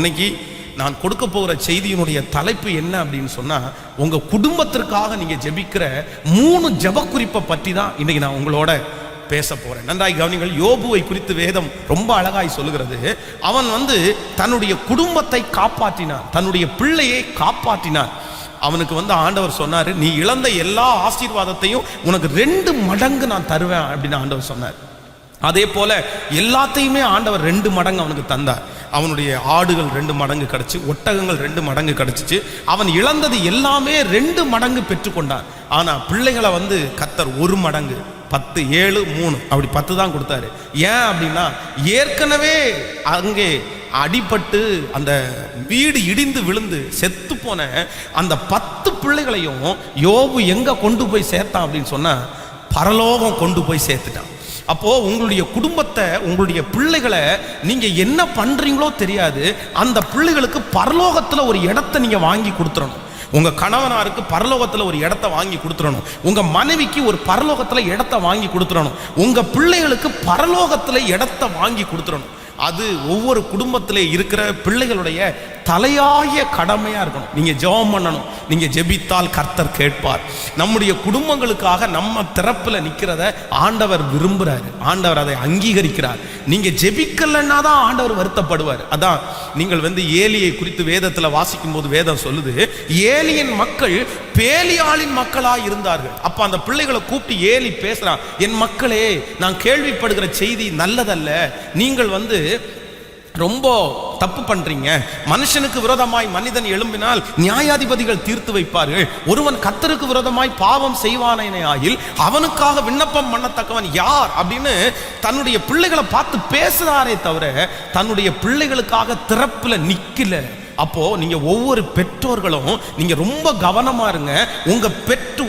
இன்னைக்கு நான் கொடுக்க போகிற செய்தியினுடைய தலைப்பு என்ன அப்படின்னு சொன்னா, உங்க குடும்பத்திற்காக நீங்க ஜெபிக்கிற 3 ஜெப குறிப்பை பற்றி தான் இன்னைக்கு நான் உங்களோட பேச போறேன். நன்றாய் கவனிங்கள். யோபுவை குறித்து வேதம் ரொம்ப அழகாய் சொல்லுகிறது. அவன் தன்னுடைய குடும்பத்தை காப்பாற்றினான், தன்னுடைய பிள்ளையை காப்பாற்றினான். அவனுக்கு ஆண்டவர் சொன்னாரு, நீ இழந்த எல்லா ஆசீர்வாதத்தையும் உனக்கு 2 மடங்கு நான் தருவேன் அப்படின்னு ஆண்டவர் சொன்னார். அதே போல எல்லாத்தையுமே ஆண்டவர் 2 மடங்கு அவனுக்கு தந்தார். அவனுடைய ஆடுகள் 2 மடங்கு கிடைச்சு, ஒட்டகங்கள் 2 மடங்கு கிடைச்சிச்சு. அவன் இழந்தது எல்லாமே 2 மடங்கு பெற்றுக்கொண்டான். ஆனா பிள்ளைகளை கர்த்தர் 1 மடங்கு, 10, 7, 3 அப்படி 10 தான் கொடுத்தாரு. ஏன் அப்படின்னா, ஏற்கனவே அங்கே அடிபட்டு அந்த வீடு இடிந்து விழுந்து செத்து போன அந்த 10 பிள்ளைகளையும் யோபு எங்க கொண்டு போய் சேர்த்தான் அப்படின்னு சொன்னா, பரலோகம் கொண்டு போய் சேர்த்துட்டான். அப்போ உங்களுடைய குடும்பத்தை, உங்களுடைய பிள்ளைகளை நீங்க என்ன பண்றீங்களோ தெரியாது, அந்த பிள்ளைகளுக்கு பரலோகத்துல ஒரு இடத்தை நீங்க வாங்கி கொடுத்துடணும். உங்க கணவனாருக்கு பரலோகத்துல ஒரு இடத்தை வாங்கி கொடுத்துடணும். உங்க மனைவிக்கு ஒரு பரலோகத்துல இடத்தை வாங்கி கொடுத்துடணும். உங்க பிள்ளைகளுக்கு பரலோகத்துல இடத்தை வாங்கி கொடுத்துடணும். அது ஒவ்வொரு குடும்பத்திலே இருக்கிற பிள்ளைகளுடைய தலையாய கடமையா இருக்கணும். நீங்க ஜெபம் பண்ணணும். நீங்க ஜெபித்தால் கர்த்தர் கேட்பார். நம்முடைய குடும்பங்களுக்காக நம்ம திறப்புல நிக்கிறத ஆண்டவர் விரும்புறாரு, ஆண்டவர் அதை அங்கீகரிக்கிறார். நீங்க ஜெபிக்கலன்னா தான் ஆண்டவர் வருத்தப்படுவார். அதான் நீங்கள் ஏலியை குறித்து வேதத்துல வாசிக்கும் போது வேதம் சொல்லுது, ஏலியின் மக்கள் பேலியாளின் மக்களா இருந்தார்கள். அப்ப அந்த பிள்ளைகளை கூப்பிட்டு ஏலி பேசுறான், என் மக்களே, நான் கேள்விப்படுகிற செய்தி நல்லதல்ல. நீங்கள் ரொம்ப தப்பு பண்றீங்க. மனுஷனுக்கு விரோதமாய் மனிதன் எழும்பினால் நியாயாதிபதிகள் தீர்த்து வைப்பார்கள். ஒருவன் கர்த்தருக்கு விரோதமாய் பாவம் செய்வானேயாயில் அவனுக்காக விண்ணப்பம் பண்ணத்தக்கவன் யார் அப்படின்னு தன்னுடைய பிள்ளைகளை பார்த்து பேசுறாரே தவிர தன்னுடைய பிள்ளைகளுக்காக திறப்புல நிக்கல. அப்போ நீங்க ஒவ்வொரு பெற்றோர்களும் நீங்க ரொம்ப கவனமா இருங்க.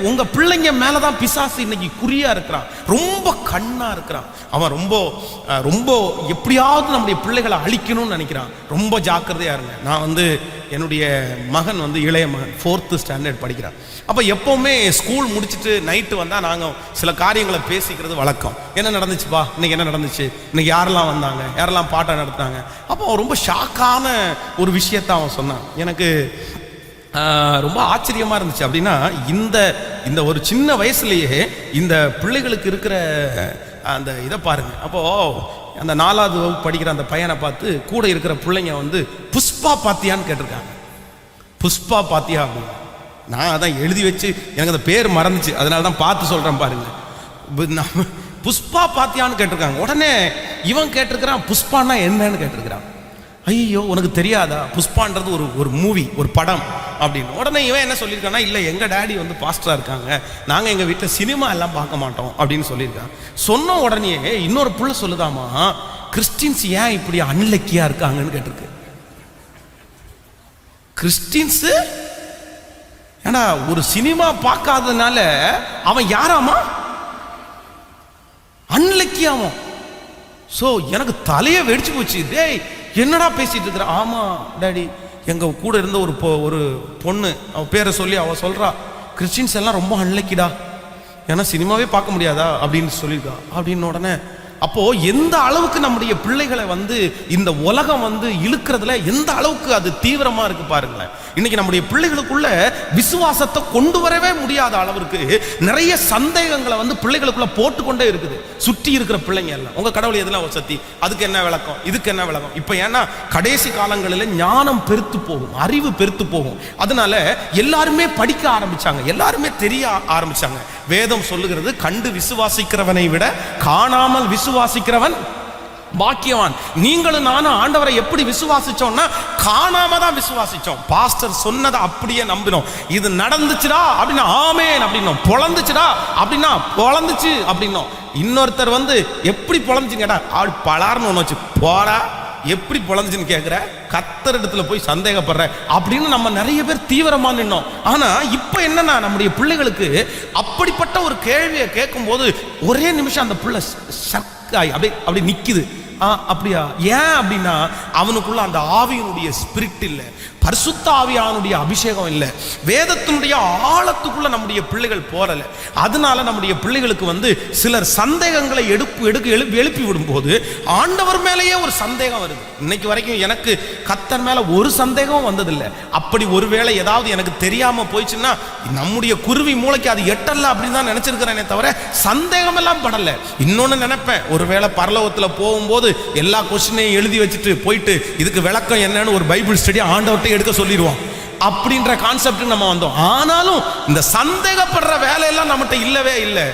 உங்க பிள்ளைங்க மேலதான் பிசாசு இன்னைக்கு குறியா இருக்கிறான், ரொம்ப கண்ணா இருக்கிறான். அவன் ரொம்ப எப்படியாவது நம்முடைய பிள்ளைகளை அழிக்கணும்னு நினைக்கிறான். ரொம்ப ஜாக்கிரதையா இருங்க. நான் என்னுடைய மகன் இளைய மகன் 4th ஸ்டாண்டர்ட் படிக்கிறான். அப்போ எப்பவுமே ஸ்கூல் முடிச்சுட்டு நைட்டு வந்தால் நாங்கள் சில காரியங்களை பேசிக்கிறது வழக்கம். என்ன நடந்துச்சுப்பா, இன்னைக்கு என்ன நடந்துச்சு, இன்னைக்கு யாரெல்லாம் வந்தாங்க, யாரெல்லாம் பாட்டம் நடத்தாங்க. அப்போ ரொம்ப ஷாக்கான ஒரு விஷயத்த அவன் சொன்னான். எனக்கு ரொம்ப ஆச்சரியமா இருந்துச்சு. அப்படின்னா இந்த ஒரு சின்ன வயசுலேயே இந்த பிள்ளைகளுக்கு இருக்கிற அந்த இதை பாருங்க. அப்போ அந்த 4வது வகுப்பு படிக்கிற அந்த பையனை பார்த்து கூட இருக்கிற பிள்ளைங்க புஷ்பா பாத்தியான்னு கேட்டிருக்காங்க. புஷ்பா பாத்தியா அப்படின்னு நான் அதான் எழுதி வச்சு எனக்கு அந்த பேர் மறந்துச்சு, அதனால தான் பார்த்து சொல்றேன் பாருங்க. புஷ்பா பாத்தியான்னு கேட்டிருக்காங்க. உடனே இவன் கேட்டிருக்கிறான், புஷ்பான்னா என்னன்னு கேட்டிருக்கிறான். ஐயோ, உனக்கு தெரியாதா, புஷ்பான்றது ஒரு மூவி, ஒரு படம் அப்படின்னு. உடனே இவன் என்ன சொல்லியிருக்கான்னா, இல்லை எங்க டாடி பாஸ்டரா இருக்காங்க, நாங்க எங்க வீட்டில் சினிமா எல்லாம் பார்க்க மாட்டோம் அப்படின்னு சொல்லியிருக்கான். சொன்ன உடனே இன்னொரு புள்ள சொல்லுதாமா, கிறிஸ்டின்ஸ் ஏன் இப்படி அன்லக்கியா இருக்காங்கன்னு கேட்டிருக்கு. கிறிஸ்டின்ஸ் ஏன்னா ஒரு சினிமா பார்க்காதனால அவன் யாராமா, அன்லக்கியாமா. சோ எனக்கு தலைய வெடிச்சு போச்சு. டேய் என்னடா பேசிட்டு இருக்கிற? ஆமா டாடி, எங்க கூட இருந்த ஒரு பொண்ணு, அவ பேரை சொல்லி அவ சொல்றா, கிறிஸ்டின்ஸ் எல்லாம் ரொம்ப அன்லக்கிடா, ஏன்னா சினிமாவே பார்க்க முடியாதா அப்படின்னு சொல்லியிருக்கா அப்படின்னு. உடனே அப்போ எந்த அளவுக்கு நம்முடைய பிள்ளைகளை இந்த உலகம் இழுக்கிறதுல எந்த அளவுக்கு அது தீவிரமா இருக்கு பாருங்களேன். இன்னைக்கு நம்முடைய பிள்ளைகளுக்குள்ள விசுவாசத்தை கொண்டு வரவே முடியாத அளவிற்கு நிறைய சந்தேகங்களை பிள்ளைகளுக்குள்ள போட்டுக்கொண்டே இருக்குது. சுற்றி இருக்கிற பிள்ளைங்க எல்லாம், உங்க கடவுள் எதுலாம் சக்தி, அதுக்கு என்ன விளக்கம், இதுக்கு என்ன விளக்கம். இப்ப ஏன்னா கடைசி காலங்களில் ஞானம் பெருத்து போகும், அறிவு பெருத்து போகும். அதனால எல்லாருமே படிக்க ஆரம்பிச்சாங்க, எல்லாருமே தெரிய ஆரம்பிச்சாங்க. வேதம் சொல்லுகிறது, கண்டு விசுவாசிக்கிறவனை விட காணாமல் விசுவாசிக்கிறவன் பாக்கியவான். நீங்களும் நானும் ஆண்டவரை எப்படி விசுவாசிச்சோம்னா, காணாம தான் விசுவாசிச்சோம். பாஸ்டர் சொன்னதை அப்படியே நம்பினோம். இது நடந்துச்சுடா அப்படின்னா ஆமேன் அப்படின்னோம், பொழந்துச்சுடா அப்படின்னா பொழந்துச்சு அப்படின்னோம். இன்னொருத்தர் எப்படி பொழந்துச்சுன்னு கேட்டா, ஆள் பலார்னு ஒன்று வச்சு போடா, எப்படி பொழந்துச்சுன்னு கேட்குற, கர்த்தர் இடத்துல போய் சந்தேகப்படுற அப்படின்னு நம்ம நிறைய பேர் தீவிரமா நின்னோம். ஆனா இப்ப என்னன்னா, நம்முடைய பிள்ளைகளுக்கு அப்படிப்பட்ட ஒரு கேள்வியை கேட்கும் போது ஒரே நிமிஷம் அந்த பிள்ளை சர்க்காய் அப்படி நிக்குது. அப்படியா? ஏன் அப்படின்னா அவனுக்குள்ள அந்த ஆவியினுடைய ஸ்பிரிட் இல்லை, பரிசுத்த ஆவியானுடைய அபிஷேகம் இல்லை, வேதத்தினுடைய ஆழத்துக்குள்ள நம்முடைய பிள்ளைகள் போறல. அதனால நம்முடைய பிள்ளைகளுக்கு சிலர் சந்தேகங்களை எழுப்பி விடும்போது ஆண்டவர் மேலேயே ஒரு சந்தேகம் வருது. இன்னைக்கு வரைக்கும் எனக்கு கர்த்தர் மேல ஒரு சந்தேகம் வந்ததில்லை. அப்படி ஒருவேளை ஏதாவது எனக்கு தெரியாம போயிடுச்சுன்னா நம்முடைய குருவி மூளைக்கு அது எட்டல்ல அப்படின்னு தான் நினைச்சிருக்கிறேனே தவிர சந்தேகம் எல்லாம் படல. இன்னொன்னு நினைப்பேன், ஒருவேளை பரலோகத்துல போகும்போது எல்லா கொஸ்டினையும் எழுதி வச்சுட்டு போயிட்டு இதுக்கு விளக்கம் என்னன்னு ஒரு பைபிள் ஸ்டடி ஆண்டவர்கிட்ட எடுக்க சொல்லிடுவோம் அப்படின்ற கான்செப்ட் நம்ம வந்தோம். ஆனாலும் இந்த சந்தேகப்படுற வேலையெல்லாம் நம்மகிட்ட இல்லவே இல்லை.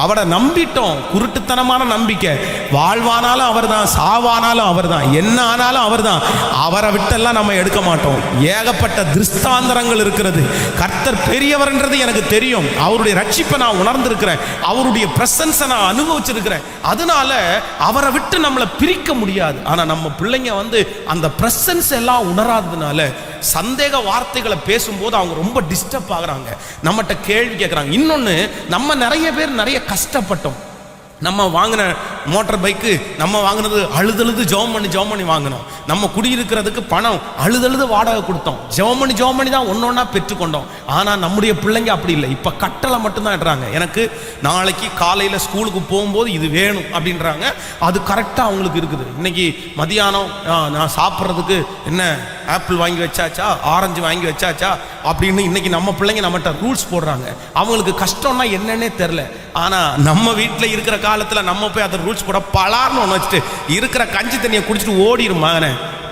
அவரை நம்பிட்டோம். குருட்டுத்தனமான நம்பிக்கை. வாழ்வானாலும் அவர் தான், சாவானாலும் அவர் தான், என்ன ஆனாலும் அவர் தான். அவரை விட்டெல்லாம் நம்ம எடுக்க மாட்டோம். ஏகப்பட்ட திருஷ்டாந்தரங்கள் இருக்கிறது. கர்த்தர் பெரியவர்ன்றது எனக்கு தெரியும். அவருடைய ரட்சிப்பை நான் உணர்ந்திருக்கிறேன். அவருடைய பிரசன்ஸை நான் அனுபவிச்சிருக்கிறேன். அதனால அவரை விட்டு நம்மளை பிரிக்க முடியாது. ஆனா நம்ம பிள்ளைங்க அந்த பிரசன்ஸ் எல்லாம் உணராததுனால சந்தேக வார்த்தைகளை பேசும்போது அவங்க ரொம்ப டிஸ்டர்ப் ஆகுறாங்க, நம்மகிட்ட கேள்வி கேட்குறாங்க. இன்னொன்று, நம்ம நிறைய பேர் நிறைய கஷ்டப்பட்டோம். நம்ம வாங்கின மோட்டார் பைக்கு நம்ம வாங்கினது அழுதழுது ஜெபம் பண்ணி வாங்கினோம். நம்ம குடியிருக்கிறதுக்கு பணம் அழுதழுது வாடகை கொடுத்தோம். ஜெபம் பண்ணி தான் ஒன்னொன்னா பெற்றுக்கொண்டோம். ஆனால் நம்முடைய பிள்ளைங்க அப்படி இல்லை. இப்போ கட்டளை மட்டும்தான் இடுறாங்க. எனக்கு நாளைக்கு காலையில் ஸ்கூலுக்கு போகும்போது இது வேணும் அப்படின்றாங்க. அது கரெக்டாக அவங்களுக்கு இருக்குது. இன்னைக்கு மதியானம் நான் சாப்பிட்றதுக்கு என்ன ஆப்பிள் வாங்கி வச்சாச்சா, ஆரஞ்சு வாங்கி வச்சாச்சா அப்படின்னு இன்னைக்கு நம்ம பிள்ளைங்க நம்மகிட்ட ரூல்ஸ் போடுறாங்க. அவங்களுக்கு கஷ்டம்னா என்னன்னே தெரில. ஆனால் நம்ம வீட்டில் இருக்கிற காலத்தில் நம்ம போய் அதை ரூல்ஸ் போட பலார்னு ஒன்று வச்சுட்டு இருக்கிற கஞ்சி தண்ணியை குடிச்சிட்டு ஓடிடுமாங்கண்ணே.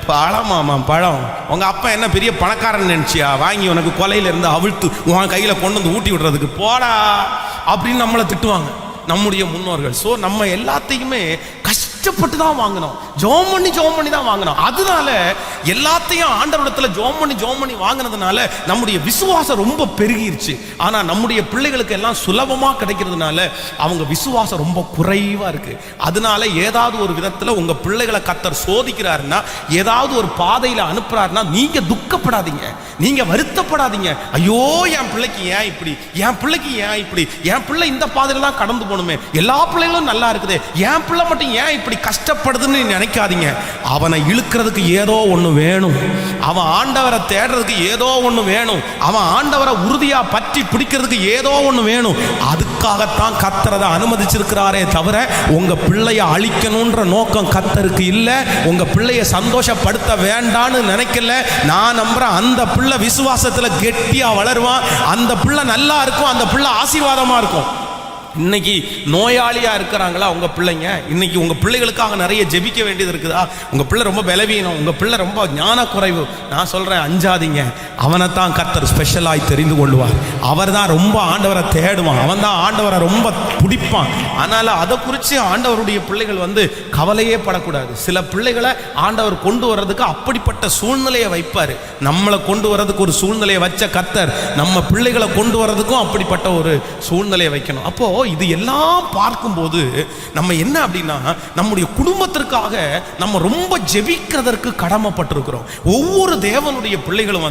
பழமாமா பழம், உங்கள் அப்பா என்ன பெரிய பணக்காரன் நினச்சியா வாங்கி உனக்கு கொலையில இருந்து அவிழ்த்து உன் கையில் கொண்டு வந்து ஊட்டி விடுறதுக்கு போடா அப்படின்னு நம்மளை திட்டுவாங்க நம்முடைய முன்னோர்கள். ஸோ நம்ம எல்லாத்தையுமே கஷ்டப்பட்டு தான் வாங்கினோம், ஜெபம் பண்ணி தான் வாங்கினோம். அதனால எல்லாத்தையும் ஆண்டவரிடத்துல ஜெபம் பண்ணி வாங்கினதுனால நம்முடைய விசுவாசம் ரொம்ப பெருகிருச்சு. ஆனா நம்முடைய பிள்ளைகளுக்கு எல்லாம் சுலபமா கிடைக்கிறதுனால அவங்க விசுவாசம் ரொம்ப குறைவா இருக்கு. அதனால ஏதாவது ஒரு விதத்துல உங்க பிள்ளைகளை கர்த்தர் சோதிக்கிறாருன்னா, ஏதாவது ஒரு பாதையில அனுப்புறாருன்னா நீங்க துக்கப்படாதீங்க, நீங்க வருத்தப்படாதீங்க. ஐயோ என் பிள்ளைக்கு ஏன் இப்படி, என் பிள்ளைக்கு ஏன் இப்படி, என் பிள்ளை இந்த பாதையில தான் கடந்து போகணுமே, எல்லா பிள்ளைகளும் நல்லா இருக்குது, என் பிள்ளை மட்டும் ஏன் இப்படி கஷ்டப்படுதுன்னு நினைக்காதீங்க. அவனை இழுக்கிறதுக்கு ஏதோ ஒன்று வேணும், அவன் ஆண்டவரை தேடுறதுக்கு ஏதோ ஒன்று வேணும், அவன் ஆண்டவரை உறுதியா பற்றி பிடிக்கிறதுக்கு ஏதோ ஒன்று வேணும். அதுக்காகத்தான் கர்த்தரை அனுமதிச்சிருக்கிறாரே தவிர உங்க பிள்ளைய அழிக்கணும்ன்ற நோக்கம் கர்த்தருக்கு இல்லை. உங்க பிள்ளைய சந்தோஷப்படுத்த வேண்டான்னு நினைக்கல. நான் நம்புறேன் அந்த பிள்ளை விசுவாசத்துல கெட்டியா வளருவான், அந்த பிள்ளை நல்லா இருக்கும், அந்த பிள்ளை ஆசீர்வாதமா இருக்கும். இன்னைக்கு நோயாளியா இருக்கிறாங்களா உங்க பிள்ளைங்க? இன்னைக்கு உங்க பிள்ளைகளுக்காக நிறைய ஜெபிக்க வேண்டியது இருக்குதா? உங்க பிள்ளை ரொம்ப பலவீனம், உங்க பிள்ளை ரொம்ப ஞான குறைவு, நான் சொல்றேன் அஞ்சாதீங்க. அவனைத்தான் கர்த்தர் ஸ்பெஷலாய் தெரிந்து கொள்வார். அவர் தான் ரொம்ப ஆண்டவரை தேடுவான், அவன் தான் ஆண்டவரை ரொம்ப பிடிப்பான். அதனால அதை குறித்து ஆண்டவருடைய பிள்ளைகள் கவலையே படக்கூடாது. சில பிள்ளைகளை ஆண்டவர் கொண்டு வர்றதுக்கு அப்படிப்பட்ட சூழ்நிலையை வைப்பாரு. நம்மளை கொண்டு வர்றதுக்கு ஒரு சூழ்நிலையை வச்ச கர்த்தர் நம்ம பிள்ளைகளை கொண்டு வர்றதுக்கும் அப்படிப்பட்ட ஒரு சூழ்நிலையை வைக்கணும். அப்போ இது எல்லாம் பார்க்கும்போது நம்ம என்ன அப்படின்னா, நம்முடைய குடும்பத்திற்காக நம்ம ரொம்ப ஜெபிக்கிறதற்கு கடமைப்பட்டிருக்கிறோம். ஒவ்வொரு தேவனுடைய பிள்ளைகளும்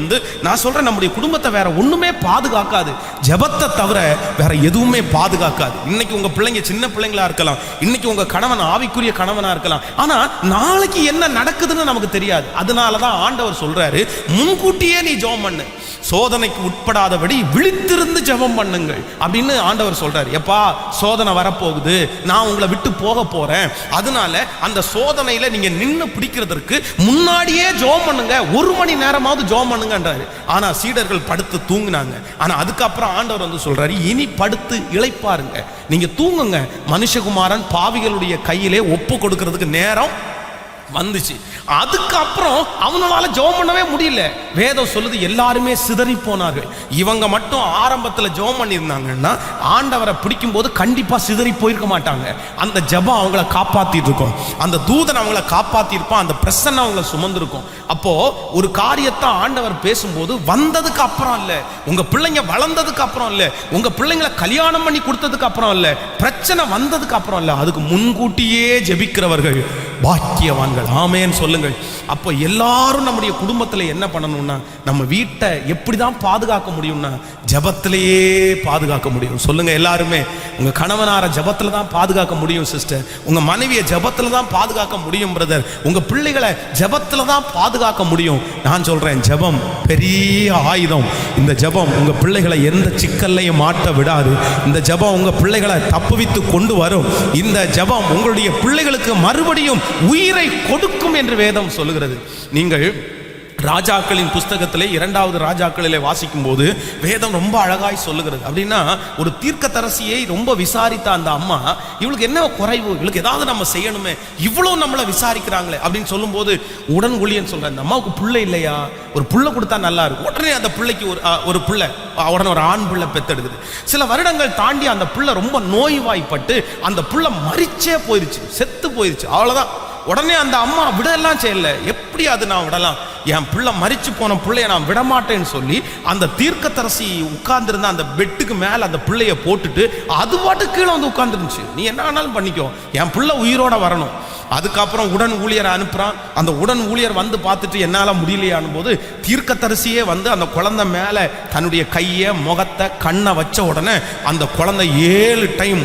நான் சொல்றேன், நம்முடைய குடும்பத்தை வேற ஒண்ணுமே பாதுகாக்காது, ஜெபத்தை தவிர வேற எதுவுமே பாதுகாக்காது. இன்னைக்கு உங்க பிள்ளைங்க சின்ன பிள்ளைங்களா இருக்கலாம், இன்னைக்கு உங்க கணவன் ஆவிக்குரிய கணவனா இருக்கலாம், ஆனா நாளைக்கு என்ன நடக்குதுன்னு நமக்கு தெரியாது. அதனாலதான் ஆண்டவர் சொல்றாரு, முன்கூட்டியே நீ ஜெபம் பண்ணு, சோதனைக்கு உட்படாதபடி விழித்திருந்து ஜெபம் பண்ணுங்கள் அப்படின்னு ஆண்டவர் சொல்றாரு. எப்பா சோதனை வரப்போகுது, நான் உங்களை விட்டு போக போறேன், அதனால அந்த சோதனையில நீங்க நின்று பிடிக்கிறதுக்கு முன்னாடியே ஜெபம் பண்ணுங்க, 1 மணி நேரமாவது ஜெபம் பண்ணுங்கன்றாரு. ஆனா சீடர்கள் படுத்து தூங்குனாங்க. ஆனா அதுக்கப்புறம் ஆண்டவர் சொல்றாரு, இனி படுத்து இளைப்பாருங்க, நீங்க தூங்குங்க, மனுஷகுமாரன் பாவிகளுடைய கையிலே ஒப்பு கொடுக்கிறதுக்கு நேரம் வந்துச்சு. அதுக்கப்புறம் அவனால ஜெபம் பண்ணவே முடியல. வேதம் சொல்லுது எல்லாருமே சிதறி போனார்கள். இவங்க மட்டும் ஆரம்பத்தில் ஜெபம் பண்ணியிருந்தாங்கன்னா ஆண்டவரை பிடிக்கும் போது கண்டிப்பா சிதறி போயிருக்க மாட்டாங்க. அந்த ஜெபம் அவங்கள காப்பாத்திட்டு இருக்கும், அந்த தூதன் அவங்கள காப்பாத்திருப்பான், அந்த பிரசன்னம் அவங்கள சுமந்திருக்கும். அப்போ ஒரு காரியத்தை ஆண்டவர் பேசும்போது வந்ததுக்கு அப்புறம் இல்ல, உங்க பிள்ளைங்க வளர்ந்ததுக்கு அப்புறம் இல்ல, உங்க பிள்ளைங்களை கல்யாணம் பண்ணி கொடுத்ததுக்கு அப்புறம் இல்ல, பிரச்சனை வந்ததுக்கு அப்புறம் இல்ல, அதுக்கு முன்கூட்டியே ஜெபிக்கிறவர்கள் பாக்கியவான்கள். ஆமேன் சொல்லுங்கள். அப்போ எல்லாரும் நம்முடைய குடும்பத்தில் என்ன பண்ணணும்னா, நம்ம வீட்டை எப்படி தான் பாதுகாக்க முடியும்னா ஜெபத்திலேயே பாதுகாக்க முடியும். சொல்லுங்க எல்லாருமே. உங்க கணவனார ஜெபத்தில் தான் பாதுகாக்க முடியும் சிஸ்டர். உங்க மனைவியை ஜெபத்தில் தான் பாதுகாக்க முடியும் பிரதர். உங்க பிள்ளைகளை ஜெபத்தில் தான் பாதுகாக்க முடியும். நான் சொல்றேன், ஜெபம் பெரிய ஆயுதம். இந்த ஜெபம் உங்க பிள்ளைகளை எந்த சிக்கல்லையும் மாட்ட விடாது. இந்த ஜெபம் உங்க பிள்ளைகளை தப்புவித்து கொண்டு வரும். இந்த ஜெபம் உங்களுடைய பிள்ளைகளுக்கு மறுபடியும் உயிரை கொடுக்கும் என்று வேதம் சொல்லுகிறது. நீங்கள் ராஜாக்களின் புஸ்தகத்திலே 2வது ராஜாக்களிலே வாசிக்கும் போது வேதம் ரொம்ப அழகாய் சொல்லுகிறது. அப்படின்னா ஒரு தீர்க்கதரிசியை ரொம்ப விசாரித்த அந்த அம்மா, இவளுக்கு என்ன குறைவு, இவளுக்கு ஏதாவது நம்ம செய்யணுமே, இவ்வளோ நம்மளை விசாரிக்கிறாங்களே அப்படின்னு சொல்லும்போது உடன் ஊழியன் சொல்ற, அந்த அம்மாவுக்கு பிள்ளை இல்லையா, ஒரு பிள்ளை கொடுத்தா நல்லா இருக்கும். உடனே அந்த பிள்ளைக்கு ஒரு பிள்ளை, உடனே ஒரு ஆண் பிள்ளை பெத்தெடுக்குது. சில வருடங்கள் தாண்டி அந்த பிள்ளை ரொம்ப நோய்வாய்ப்பட்டு அந்த பிள்ளை மரிச்சே போயிருச்சு, செத்து போயிருச்சு. அவ்வளோதான். உடனே அந்த அம்மா விடலாம் செய்யல. எப்படி அது நான் விடலாம், என் பிள்ளை மரிச்சு போன பிள்ளைய நான் விடமாட்டேன்னு சொல்லி அந்த தீர்க்கதரிசி உட்கார்ந்துருந்த அந்த பெட்டுக்கு மேல அந்த பிள்ளைய போட்டுட்டு அது பாட்டு கீழே வந்து உட்கார்ந்துருந்துச்சு. நீ என்ன வேணாலும் பண்ணிக்கோ, என் பிள்ளை உயிரோட வரணும். அதுக்கப்புறம் உடன் ஊழியரை அனுப்புறான். அந்த உடன் ஊழியர் வந்து பார்த்துட்டு என்னால முடியலையானும் போது தீர்க்கதரிசியே வந்து அந்த குழந்தை மேல தன்னுடைய கையை முகத்தை கண்ணை வச்ச உடனே அந்த குழந்தை 7 டைம்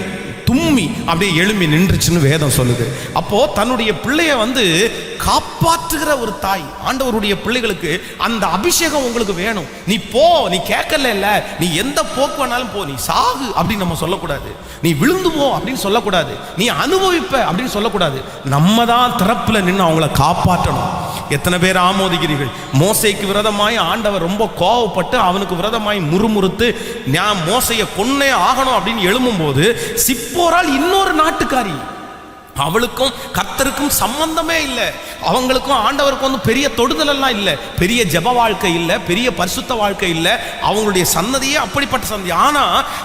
தும்மி அப்படியே எழும்பி நின்றுச்சுன்னு வேதம் சொல்லுது. அப்போ தன்னுடைய பிள்ளைய வந்து காப்பாற்றுகிற ஒரு தாய். ஆண்டவருடைய பிள்ளைகளுக்கு அந்த அபிஷேகம் உங்களுக்கு வேணும். நீ போ, நீ கேட்கல இல்ல, நீ எந்த போக்கு வேணாலும் போ, நீ சாகு அப்படின்னு நம்ம சொல்லக்கூடாது. நீ விழுந்து போ அப்படின்னு சொல்லக்கூடாது. நீ அனுபவிப்ப அப்படின்னு சொல்லக்கூடாது. நம்ம தான் திறப்புல நின்று அவங்கள காப்பாற்றணும். எத்தனை பேர் ஆமோதிக்கிறீர்கள்? மோசேக்கு விரோதமாய் ஆண்டவர் ரொம்ப கோவப்பட்டு அவனுக்கு விரோதமாய் முறுமுறுத்து நான் மோசையை கொன்னே ஆகணும் அப்படின்னு எழும்பும் போது சிப்போரால் இன்னொரு நாட்டுக்காரி, அவளுக்கும் கர்த்தருக்கும் சம்பந்தமே இல்லை. அவங்களுக்கும் ஆண்டவருக்கும் வந்து பெரிய தொடுதல் எல்லாம் இல்லை, பெரிய ஜெப வாழ்க்கை இல்லை, பெரிய பரிசுத்த வாழ்க்கை இல்லை. அவங்களுடைய சன்னதியே அப்படிப்பட்ட சன்னதி. ஆனா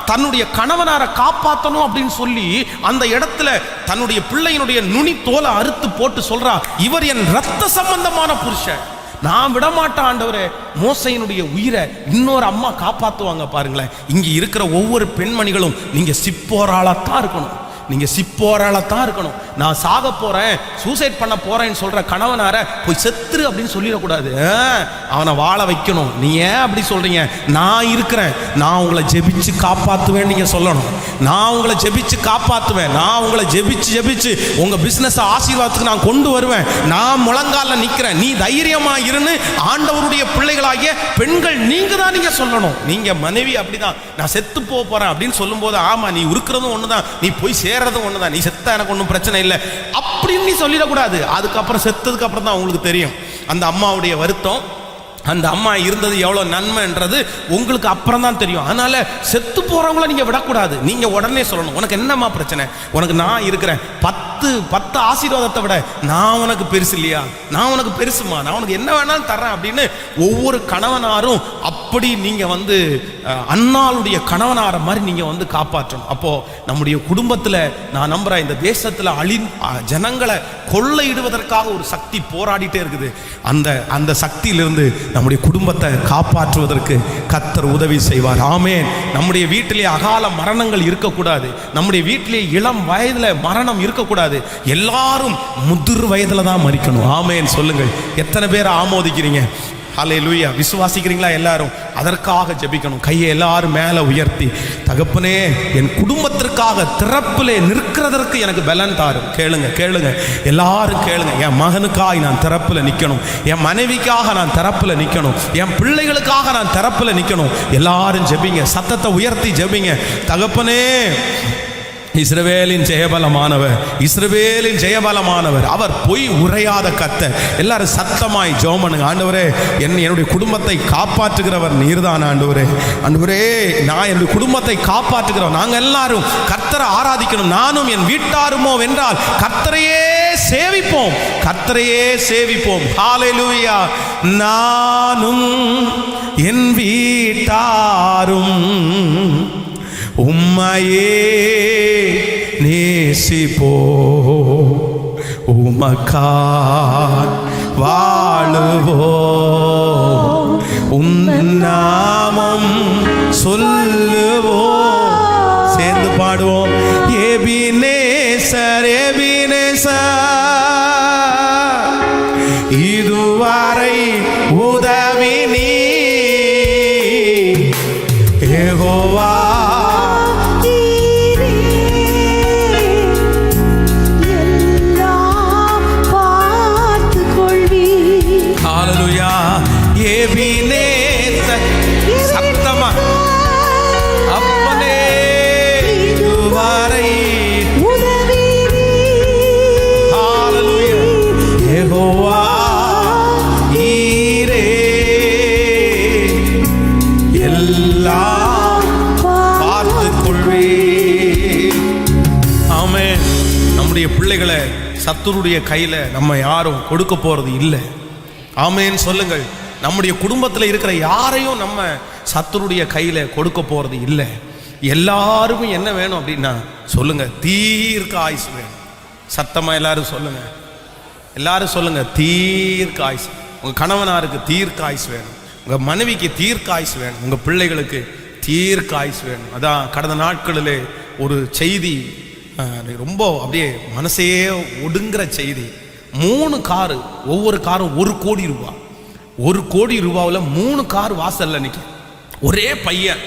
தன்னுடைய கணவனாரை காப்பாற்றணும் அப்படின்னு சொல்லி அந்த இடத்துல தன்னுடைய பிள்ளையினுடைய நுனி தோலை அறுத்து போட்டு சொல்றா, இவர் என் ரத்த சம்பந்தமான புருஷன், நான் விடமாட்டேன் ஆண்டவரே. மோசையினுடைய உயிரை இன்னொரு அம்மா காப்பாற்றுவாங்க. பாருங்களேன், இங்க இருக்கிற ஒவ்வொரு பெண்மணிகளும் நீங்க சிப்போராளத்தான் இருக்கணும். நீங்க சிப்போராளத்தான் இருக்கணும். நான் சாக போறேன், சூசைட் பண்ண போறேன்னு சொல்ற கணவனார போய் செத்துரு அப்படின்னு சொல்லிடக்கூடாது. அவனை வாழ வைக்கணும். நீ ஏன் அப்படி சொல்றீங்க? நான் இருக்கிறேன், நான் உங்களை ஜெபிச்சு காப்பாத்துவேன் நீங்க சொல்லணும். நான் உங்களை ஜெபிச்சு காப்பாத்துவேன், நான் உங்களை ஜெபிச்சு உங்க பிசினஸ் ஆசீர்வாதத்துக்கு நான் கொண்டு வருவேன், நான் முழங்கால நிக்கிறேன், நீ தைரியமா இருன்னு ஆண்டவருடைய பிள்ளைகளாகிய பெண்கள் நீங்க தான் நீங்க சொல்லணும். நீங்க மனைவி அப்படிதான், நான் செத்து போறேன் அப்படின்னு சொல்லும் போது, ஆமா நீ இருக்கிறதும் ஒண்ணுதான், நீ போய் சேர்றதும் ஒண்ணுதான், நீ செத்தா எனக்கு ஒன்றும் பிரச்சனை இல்லை அப்படின்னு நீ சொல்லிடக்கூடாது. அதுக்கப்புறம் செத்ததுக்கு அப்புறம் தான் உங்களுக்கு தெரியும் அந்த அம்மாவுடைய வருத்தம், அந்த அம்மா இருந்தது எவ்வளவு நன்மைன்றது உங்களுக்கு அப்புறம் தான் தெரியும். அதனால செத்து போறவங்கள நீங்க விடக்கூடாது. நீங்க உடனே சொல்லணும், உனக்கு என்னம்மா பிரச்சனை, உனக்கு நான் இருக்கிறேன், 10 ஆசீர்வாதத்தை விட நான் உனக்கு பெருசு இல்லையா, நான் உனக்கு பெருசுமா, நான் உனக்கு என்ன வேணாலும் தர்றேன் அப்படின்னு ஒவ்வொரு கணவனாரும் அப்படி நீங்க வந்து அன்னாளுடைய கணவனார மாதிரி நீங்க வந்து காப்பாற்றணும். அப்போ நம்முடைய குடும்பத்துல நான் நம்புறேன், இந்த தேசத்துல ஜனங்களை கொள்ளையிடுவதற்காக ஒரு சக்தி போராடிட்டே இருக்குது. அந்த சக்தியிலிருந்து நம்முடைய குடும்பத்தை காப்பாற்றுவதற்கு கர்த்தர் உதவி செய்வார். ஆமென். நம்முடைய வீட்டிலே அகால மரணங்கள் இருக்கக்கூடாது. நம்முடைய வீட்டிலே இளம் வயதுல மரணம் இருக்கக்கூடாது. எல்லாரும் முதிர் வயதுல தான் மரிக்கணும். ஆமென் சொல்லுங்கள். எத்தனை பேர் ஆமோதிக்கிறீங்க? ஹல்லேலூயா. விசுவாசிக்கிறீங்களா? எல்லாரும் அதற்காக ஜெபிக்கணும். கையை எல்லாரும் மேல உயர்த்தி, தகப்பனே என் குடும்பத்திற்காக திறப்பிலே நிற்கிறதற்கு எனக்கு பலன் தாரும். கேளுங்க எல்லாரும் கேளுங்க. என் மகனுக்காக நான் திறப்பில் நிற்கணும், என் மனைவிக்காக நான் திறப்பில் நிற்கணும், என் பிள்ளைகளுக்காக நான் திறப்பில் நிற்கணும். எல்லாரும் ஜெபிங்க, சத்தத்தை உயர்த்தி ஜெபிங்க. தகப்பனே இஸ்ரவேலின் ஜெயபலமானவர், இஸ்ரவேலின் ஜெயபலமானவர், அவர் பொய் உரையாத கர்த்தர். எல்லாரும் சத்தமாய் ஜெபம் பண்ணுங்க. ஆண்டவரே என்னுடைய குடும்பத்தை காப்பாற்றுகிறவர் நீர்தான் ஆண்டவரே. ஆண்டவரே நான் என்னுடைய குடும்பத்தை காப்பாற்றுகிறவர். நாங்க எல்லாரும் கர்த்தரை ஆராதிக்கணும். நானும் என் வீட்டாருமோ வென்றால் கர்த்தரையே சேவிப்போம், கர்த்தரையே சேவிப்போம். ஹல்லேலூயா. நானும் என் வீட்டாரும் உம்மையே நேசிப்போ, உமக்காய் வாழுவோ, உம் நாமம் சொல்லுவோ. சேர்ந்து பாடுவோம். Ebenezer Ebenezer Ebenezer. சத்தமா அப்பனே இதுவரை ஹalleluya யெகோவா ஈரே எல்லாம் பார்த்துக் கொள்வே. ஆமென். நம்முடைய பிள்ளைகளை சத்துருடைய கையில நம்ம யாரும் கொடுக்க போறது இல்லை. ஆமென் சொல்லுங்கள். நம்முடைய குடும்பத்தில் இருக்கிற யாரையும் நம்ம சத்துருடைய கையில கொடுக்க போறது இல்லை. எல்லாருக்கும் என்ன வேணும் அப்படின்னா சொல்லுங்க, தீர்க்க ஆயுசு வேணும். சத்தமா எல்லாரும் சொல்லுங்க, எல்லாரும் சொல்லுங்க, தீர்க்க ஆயுசு. உங்க கணவனாருக்கு தீர்க்க ஆயுசு வேணும், உங்க மனைவிக்கு தீர்க்க ஆயுசு வேணும், உங்க பிள்ளைகளுக்கு தீர்க்க ஆயுசு வேணும். அதான் கடந்த நாட்களிலே ஒரு செய்தி ரொம்ப அப்படியே மனசையே ஒடுங்குற செய்தி. 3 காரு, ஒவ்வொரு காரும் 1 கோடி ரூபாய். 1 கோடி ரூபாவில் 3 கார் வாசல்ல நிற்கும். ஒரே பையன்,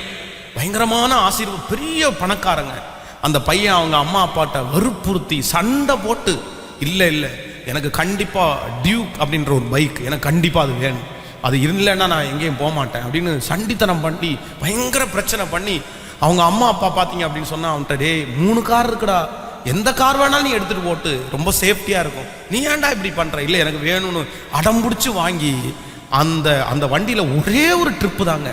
பயங்கரமான ஆசீர்வாதம், பெரிய பணக்காரங்க. அந்த பையன் அவங்க அம்மா அப்பாட்ட வற்புறுத்தி சண்டை போட்டு, இல்லை இல்லை எனக்கு கண்டிப்பாக டியூக் அப்படின்ற ஒரு பைக் எனக்கு கண்டிப்பாக அது வேணும், அது இல்லைன்னா நான் எங்கேயும் போக மாட்டேன் அப்படின்னு சண்டித்தனம் பண்ணி பயங்கர பிரச்சனை பண்ணி அவங்க அம்மா அப்பா பார்த்தீங்க அப்படின்னு சொன்னா அவன்கிட்ட, டே 3 கார் இருக்குடா, எந்த கார் வேணாலும் நீ எடுத்துகிட்டு போட்டு ரொம்ப சேஃப்டியாக இருக்கும், நீ ஏன்டா இப்படி பண்ணுற, இல்லை எனக்கு வேணும்னு அடம் பிடிச்சி வாங்கி அந்த அந்த வண்டியில் ஒரே ஒரு ட்ரிப்பு தாங்க.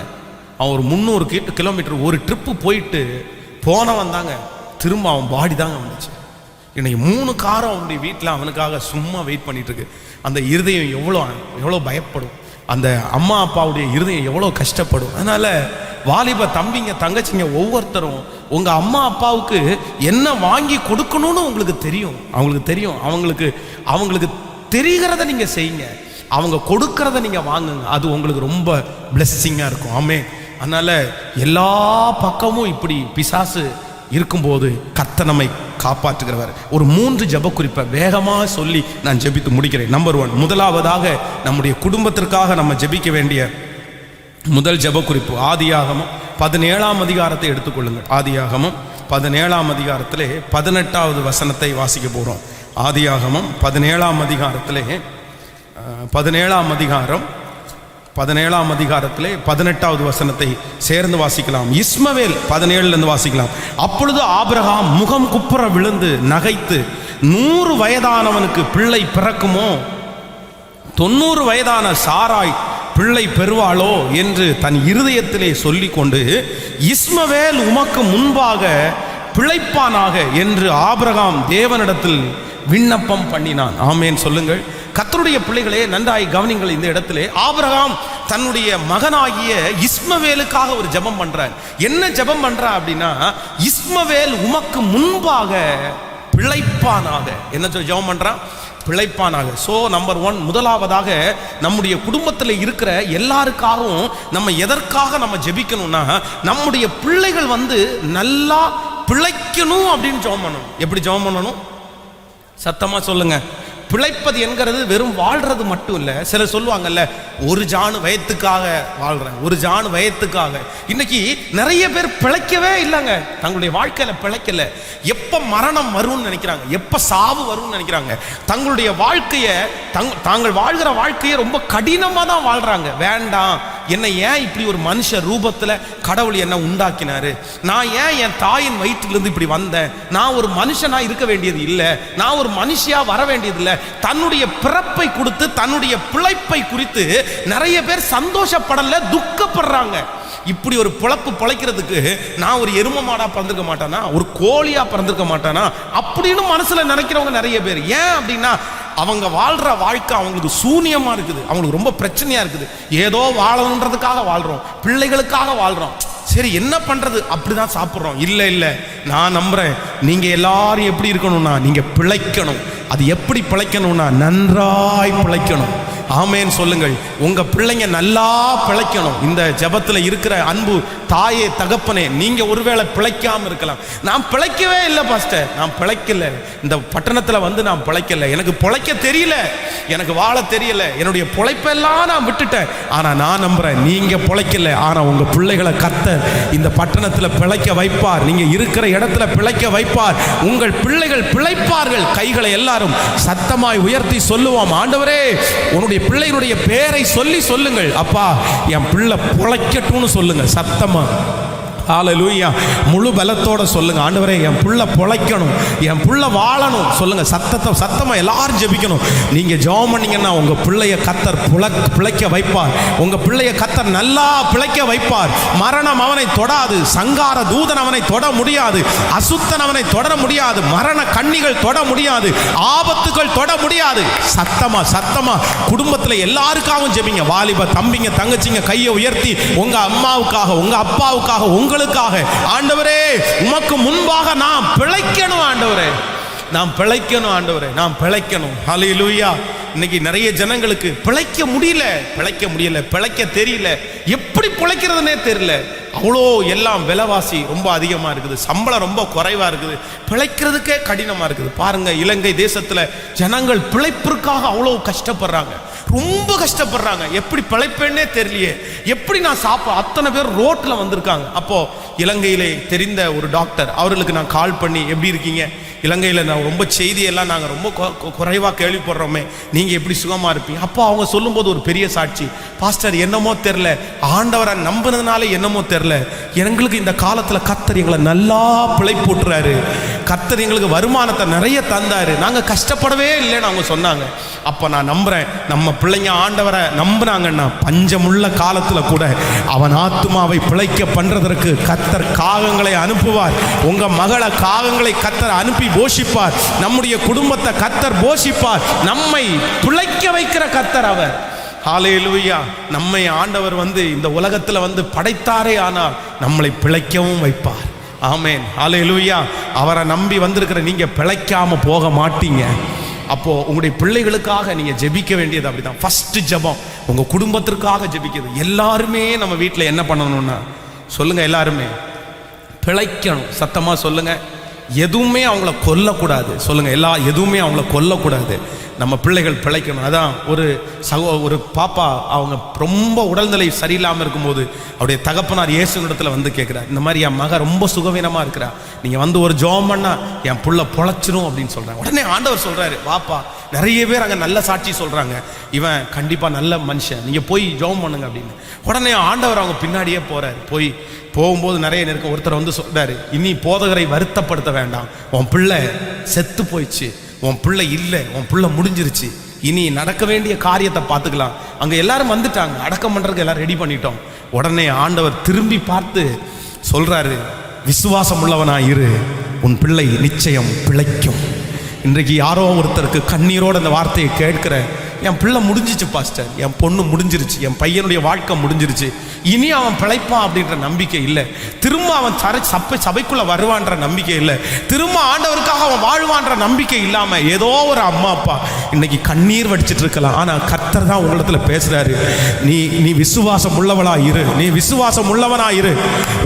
அவன் ஒரு 300 கிலோமீட்டர் ஒரு ட்ரிப்பு போயிட்டு போனவன் தாங்க, திரும்ப அவன் பாடி தாங்க வந்துச்சு. இன்னைக்கு 3 காரம் அவனுடைய வீட்டில் அவனுக்காக சும்மா வெயிட் பண்ணிட்டு இருக்கு. அந்த இருதயம் எவ்வளோ பயப்படும், அந்த அம்மா அப்பாவுடைய இருதயம் எவ்வளோ கஷ்டப்படும். அதனால வாலிப தம்பிங்க தங்கச்சிங்க ஒவ்வொருத்தரும் உங்க அம்மா அப்பாவுக்கு என்ன வாங்கி கொடுக்கணும்னு உங்களுக்கு தெரியும், அவங்களுக்கு தெரிகிறத நீங்க செய்யுங்க, அவங்க கொடுக்கறத நீங்க வாங்குங்க, அது உங்களுக்கு ரொம்ப பிளெஸ்ஸிங்கா இருக்கும். ஆமே. அதனால எல்லா பக்கமும் இப்படி பிசாசு இருக்கும்போது கர்த்தர் நம்மை காப்பாற்றுகிறவர். ஒரு 3 ஜெப குறிப்பை வேகமாக சொல்லி நான் ஜெபித்து முடிக்கிறேன். நம்பர் 1, முதலாவதாக நம்முடைய குடும்பத்திற்காக நம்ம ஜெபிக்க வேண்டிய முதல் ஜெப குறிப்பு ஆதியாகமம் 17ஆம் அதிகாரத்தை எடுத்துக்கொள்ளுங்கள். ஆதியாகமம் 17ஆம் அதிகாரத்திலே 18வது வசனத்தை வாசிக்க போகிறோம். ஆதியாகமம் 17ஆம் அதிகாரத்திலே 17ஆம் அதிகாரத்திலே 18வது வசனத்தை சேர்ந்து வாசிக்கலாம். இஸ்மவேல் 17லேருந்து வாசிக்கலாம். அப்பொழுது ஆபிரகாம் முகம் குப்புற விழுந்து நகைத்து, 100 வயதானவனுக்கு பிள்ளை பிறக்குமோ, 90 வயதான சாராய் பிள்ளை பெறுவாளோ என்று தன் இருதயத்திலே சொல்லிக் கொண்டு, இஸ்மவேல் உமக்கு முன்பாக பிழைப்பானாக என்று ஆபிரகாம் தேவனிடத்தில் விண்ணப்பம் பண்ணினான். ஆமேன் சொல்லுங்கள். கர்த்தருடைய பிள்ளைகளே, நன்றாய் கவனிங்கள். இந்த இடத்திலே ஆபிரகாம் தன்னுடைய மகனாகிய இஸ்மவேலுக்காக ஒரு ஜெபம் பண்றார். என்ன ஜெபம் பண்றா அப்படின்னா, இஸ்மவேல் உமக்கு முன்பாக பிழைப்பானாக. என்ன ஜெபம் பண்றான்? பிழைப்பானாக. ஸோ நம்பர் 1, முதலாவதாக நம்முடைய குடும்பத்தில் இருக்கிற எல்லாருக்காகவும் நம்ம எதற்காக நம்ம ஜெபிக்கணும்னா, நம்முடைய பிள்ளைகள் நல்லா பிழைக்கணும் அப்படின்னு ஜெபம் பண்ணணும். எப்படி ஜெபம் பண்ணணும்? சத்தமா சொல்லுங்க. பிழைப்பது என்கிறது வெறும் வாழ்றது மட்டும் இல்லை. சிலர் சொல்லுவாங்கல்ல, ஒரு ஜானு வயத்துக்காக வாழ்றேன், ஒரு ஜானு வயத்துக்காக. இன்னைக்கு நிறைய பேர் பிழைக்கவே இல்லைங்க, தங்களுடைய வாழ்க்கையில பிழைக்கல. எப்ப மரணம் வரும்னு நினைக்கிறாங்க, எப்ப சாவு வரும்னு நினைக்கிறாங்க. தங்களுடைய வாழ்க்கையை தாங்கள் வாழ்கிற வாழ்க்கையை ரொம்ப கடினமா தான் வாழ்றாங்க. வேண்டாம், என்னை ஏன் இப்படி ஒரு மனுஷ ரூபத்துல கடவுள் என்ன உண்டாக்கினாரு, நான் ஏன் என் தாயின் வயிற்றிலிருந்து இப்படி வந்தேன், நான் ஒரு மனுஷனா இருக்க வேண்டியது இல்லை, நான் ஒரு மனுஷியா வர வேண்டியது இல்லை. தன்னுடைய பிறப்பை கொடுத்து தன்னுடைய பிழைப்பை குறித்து நிறைய பேர் சந்தோஷப்படல, துக்கப்படுறாங்க. இப்படி ஒரு பிழைக்கிறதுக்கு நான் ஒரு எரும மாடா பிறந்திருக்க மாட்டானா, ஒரு கோழியா பிறந்திருக்க மாட்டானா அப்படின்னு மனசுல நினைக்கிறவங்க நிறைய பேர். ஏன் அப்படின்னா, அவங்க வாழ்ற வாழ்க்கை அவங்களுக்கு சூனியமா இருக்குது, அவங்களுக்கு ரொம்ப பிரச்சனையா இருக்குது. ஏதோ வாழணுன்றதுக்காக வாழ்றோம், பிள்ளைகளுக்காக வாழ்றோம். சரி, என்ன பண்றது, அப்படிதான் சாப்பிட்றோம். இல்லை இல்லை, நான் நம்புறேன் நீங்க எல்லாரும் எப்படி இருக்கணும்னா, நீங்க பிழைக்கணும். அது எப்படி பிழைக்கணும்னா, நன்றாய் பிழைக்கணும். ஆமேன் சொல்லுங்கள். உங்க பிள்ளைங்க நல்லா பிழைக்கணும். இந்த ஜெபத்துல இருக்கிற அன்பு தாயே தகப்பனே, நீங்க ஒருவேளை பிழைக்காம இருக்கலாம். நான் பிழைக்கவே இல்லை பாஸ்டர், நான் பிழைக்கல, இந்த பட்டணத்துல நான் பிழைக்கல, எனக்கு பிழைக்க தெரியல, எனக்கு வாழ தெரியல, என்னுடைய பிழைப்பெல்லாம் நான் விட்டுட்டேன். ஆனா நான் நம்புறேன், நீங்க பிழைக்கல, ஆனா உங்க பிள்ளைகளை கர்த்தர் இந்த பட்டணத்துல பிழைக்க வைப்பார், நீங்க இருக்கிற இடத்துல பிழைக்க வைப்பார். உங்கள் பிள்ளைகள் பிழைப்பார்கள். கைகளை எல்லாரும் சத்தமாய் உயர்த்தி சொல்லுவோம், ஆண்டவரே உன்னுடைய உங்களுடைய பிள்ளைகளுடைய பேரை சொல்லுங்கள். அப்பா என் பிள்ளை பொழைக்கட்டும்னு சொல்லுங்க சத்தமா. ஹல்லேலூயா. முழு பலத்தோட சொல்லுங்க, ஆண்டவரே என் புள்ள பொழைக்கணும், என் புள்ள வாழணும் சொல்லுங்க. சத்தமா எல்லாரும் ஜெபிக்கணும். நீங்க ஜெபம் பண்ணீங்கன்னா உங்க பிள்ளைய கர்த்தர் பிழைக்க வைப்பார். உங்க பிள்ளைய கர்த்தர் நல்லா பிழைக்க வைப்பார். மரணம் அவனை தொடாது, சங்கார தூதன் அவனை தொட முடியாது, அசுத்தன் அவனை தொட முடியாது, மரண கண்ணிகள் தொட முடியாது, ஆபத்துகள் தொட முடியாது. சத்தமா குடும்பத்துல எல்லாருக்காகவும் ஜெபிங்க. வாலிப தம்பிங்க தங்கச்சிங்க கையை உயர்த்தி உங்க அம்மாவுக்காக, உங்க அப்பாவுக்காக, உங்களுக்காக, ஆண்டவரே உமக்கு முன்பாக நாம் பிழைக்கணும் ஆண்டவரே, நாம் பிழைக்கணும் ஆண்டவரே, நாம் பிழைக்கணும். ஹல்லேலூயா. இன்னைக்கு நிறைய ஜனங்களுக்கு பிழைக்க முடியல, பிழைக்க தெரியல, எப்படி பிழைக்கிறதுனே தெரியல. அவ்வளோ எல்லாம் விலைவாசி ரொம்ப அதிகமாக இருக்குது, சம்பளம் ரொம்ப குறைவாக இருக்குது, பிழைக்கிறதுக்கே கடினமாக இருக்குது. பாருங்க, இலங்கை தேசத்தில் ஜனங்கள் பிழைப்பிற்காக அவ்வளோ கஷ்டப்படுறாங்க, ரொம்ப கஷ்டப்படுறாங்க. எப்படி பிழைப்பேன்னே தெரியலையே, எப்படி நான் அத்தனை பேர் ரோட்டில் வந்திருக்காங்க. அப்போ இலங்கையிலே தெரிந்த ஒரு டாக்டர், அவர்களுக்கு நான் கால் பண்ணி எப்படி இருக்கீங்க, இலங்கையில் நான் ரொம்ப செய்தியெல்லாம் நாங்கள் ரொம்ப குறைவாக கேள்விப்படுறோமே, நீங்கள் எப்படி சுகமாக இருப்பீங்க? அப்போ அவங்க சொல்லும்போது ஒரு பெரிய சாட்சி, பாஸ்டர் என்னமோ தெரில, ஆண்டவரை நம்பினதுனால என்னமோ தெரில, எங்களுக்கு இந்த காலத்தில் கர்த்தர் எங்களை நல்லா பிழைப்பூட்டுறாரு, கர்த்தர் எங்களுக்கு வருமானத்தை நிறைய தந்தாரு, நாங்கள் கஷ்டப்படவே இல்லைன்னு அவங்க சொன்னாங்க. அப்போ நான் நம்புகிறேன், நம்ம பிள்ளைங்க ஆண்டவரை நம்புனாங்கன்னா பஞ்சமுள்ள காலத்தில் கூட அவன் ஆத்துமாவை பிழைக்க பண்ணுறதற்கு கர்த்தர் காகங்களை அனுப்புவார். உங்கள் மகளை காகங்களை கர்த்தர் அனுப்பி போஷிப்பார். நம்முடைய குடும்பத்தை கர்த்தர் போஷிப்பார். நம்மை பிழைக்க வைக்கிற கர்த்தர் அவர். ஹல்லேலூயா. நம்மை ஆண்டவர் இந்த உலகத்தில் படைத்தாரே, ஆனால் நம்மளை பிழைக்கவும் வைப்பார். ஆமென். ஹல்லேலூயா. அவரை நம்பி வந்திருக்கிற நீங்க பிழைக்காம போக மாட்டீங்க. அப்போ உங்களுடைய பிள்ளைகளுக்காக நீங்க ஜெபிக்க வேண்டியது அப்படிதான். ஃபர்ஸ்ட் ஜெபம் உங்க குடும்பத்திற்காக ஜெபிக்கிறது. எல்லாருமே நம்ம வீட்டில் என்ன பண்ணணும்னா சொல்லுங்க, எல்லாருமே பிழைக்கணும். சத்தமா சொல்லுங்க. எதுவுமே அவங்கள கொல்லக்கூடாது சொல்லுங்க. எதுவுமே அவங்கள கொல்லக்கூடாது. நம்ம பிள்ளைகள் பிழைக்கணும். அதான் ஒரு பாப்பா அவங்க ரொம்ப உடல்நிலை சரியில்லாமல் இருக்கும்போது அவருடைய தகப்பனார் இயேசுவிடத்தில் கேட்குறார், இந்த மாதிரி என் மக ரொம்ப சுகவீனமாக இருக்கிறா, நீங்கள் ஒரு ஜெபம் பண்ணா என் புள்ள பொழைச்சிரும் அப்படின்னு சொல்கிறாங்க. உடனே ஆண்டவர் சொல்கிறாரு, வாப்பா, நிறைய பேர் அங்கே நல்ல சாட்சி சொல்கிறாங்க, இவன் கண்டிப்பாக நல்ல மனுஷன், நீங்கள் போய் ஜெபம் பண்ணுங்க அப்படின்னு. உடனே ஆண்டவர் அவங்க பின்னாடியே போகிறார். போகும்போது நிறைய நெருக்கம். ஒருத்தர் சொல்கிறாரு, இனி போதகரை வருத்தப்படுத்த வேண்டாம், உன் பிள்ளை செத்து போயிடுச்சு, உன் பிள்ளை இல்லை, உன் பிள்ளை முடிஞ்சிருச்சு, இனி நடக்க வேண்டிய காரியத்தை பார்த்துக்கலாம். அங்கே எல்லாரும் வந்துட்டாங்க, அடக்கம் பண்ணுறதுக்கு எல்லாரும் ரெடி பண்ணிட்டோம். உடனே ஆண்டவர் திரும்பி பார்த்து சொல்கிறாரு, விசுவாசம் உள்ளவனாக இரு, உன் பிள்ளை நிச்சயம் பிழைக்கும். இன்றைக்கு யாரோ ஒருத்தருக்கு கண்ணீரோடு அந்த வார்த்தையை கேட்கிற, என் பிள்ளை முடிஞ்சிச்சு பாஸ்டர், என் பொண்ணு முடிஞ்சிருச்சு, என் பையனுடைய வாழ்க்கை முடிஞ்சிருச்சு, இனி அவன் பிழைப்பான் அப்படின்ற நம்பிக்கை இல்லை, திரும்ப அவன் சபைக்குள்ள வருவான்ற நம்பிக்கை இல்லை, திரும்ப ஆண்டவருக்காக அவன் வாழ்வான்ற நம்பிக்கை இல்லாமல் ஏதோ ஒரு அம்மா அப்பா இன்னைக்கு கண்ணீர் வடிச்சிட்டு இருக்கலாம். ஆனால் கர்த்தர் தான் உங்களிடத்துல பேசுறாரு, நீ விசுவாசம் உள்ளவளா இரு, நீ விசுவாசம் உள்ளவனா இரு,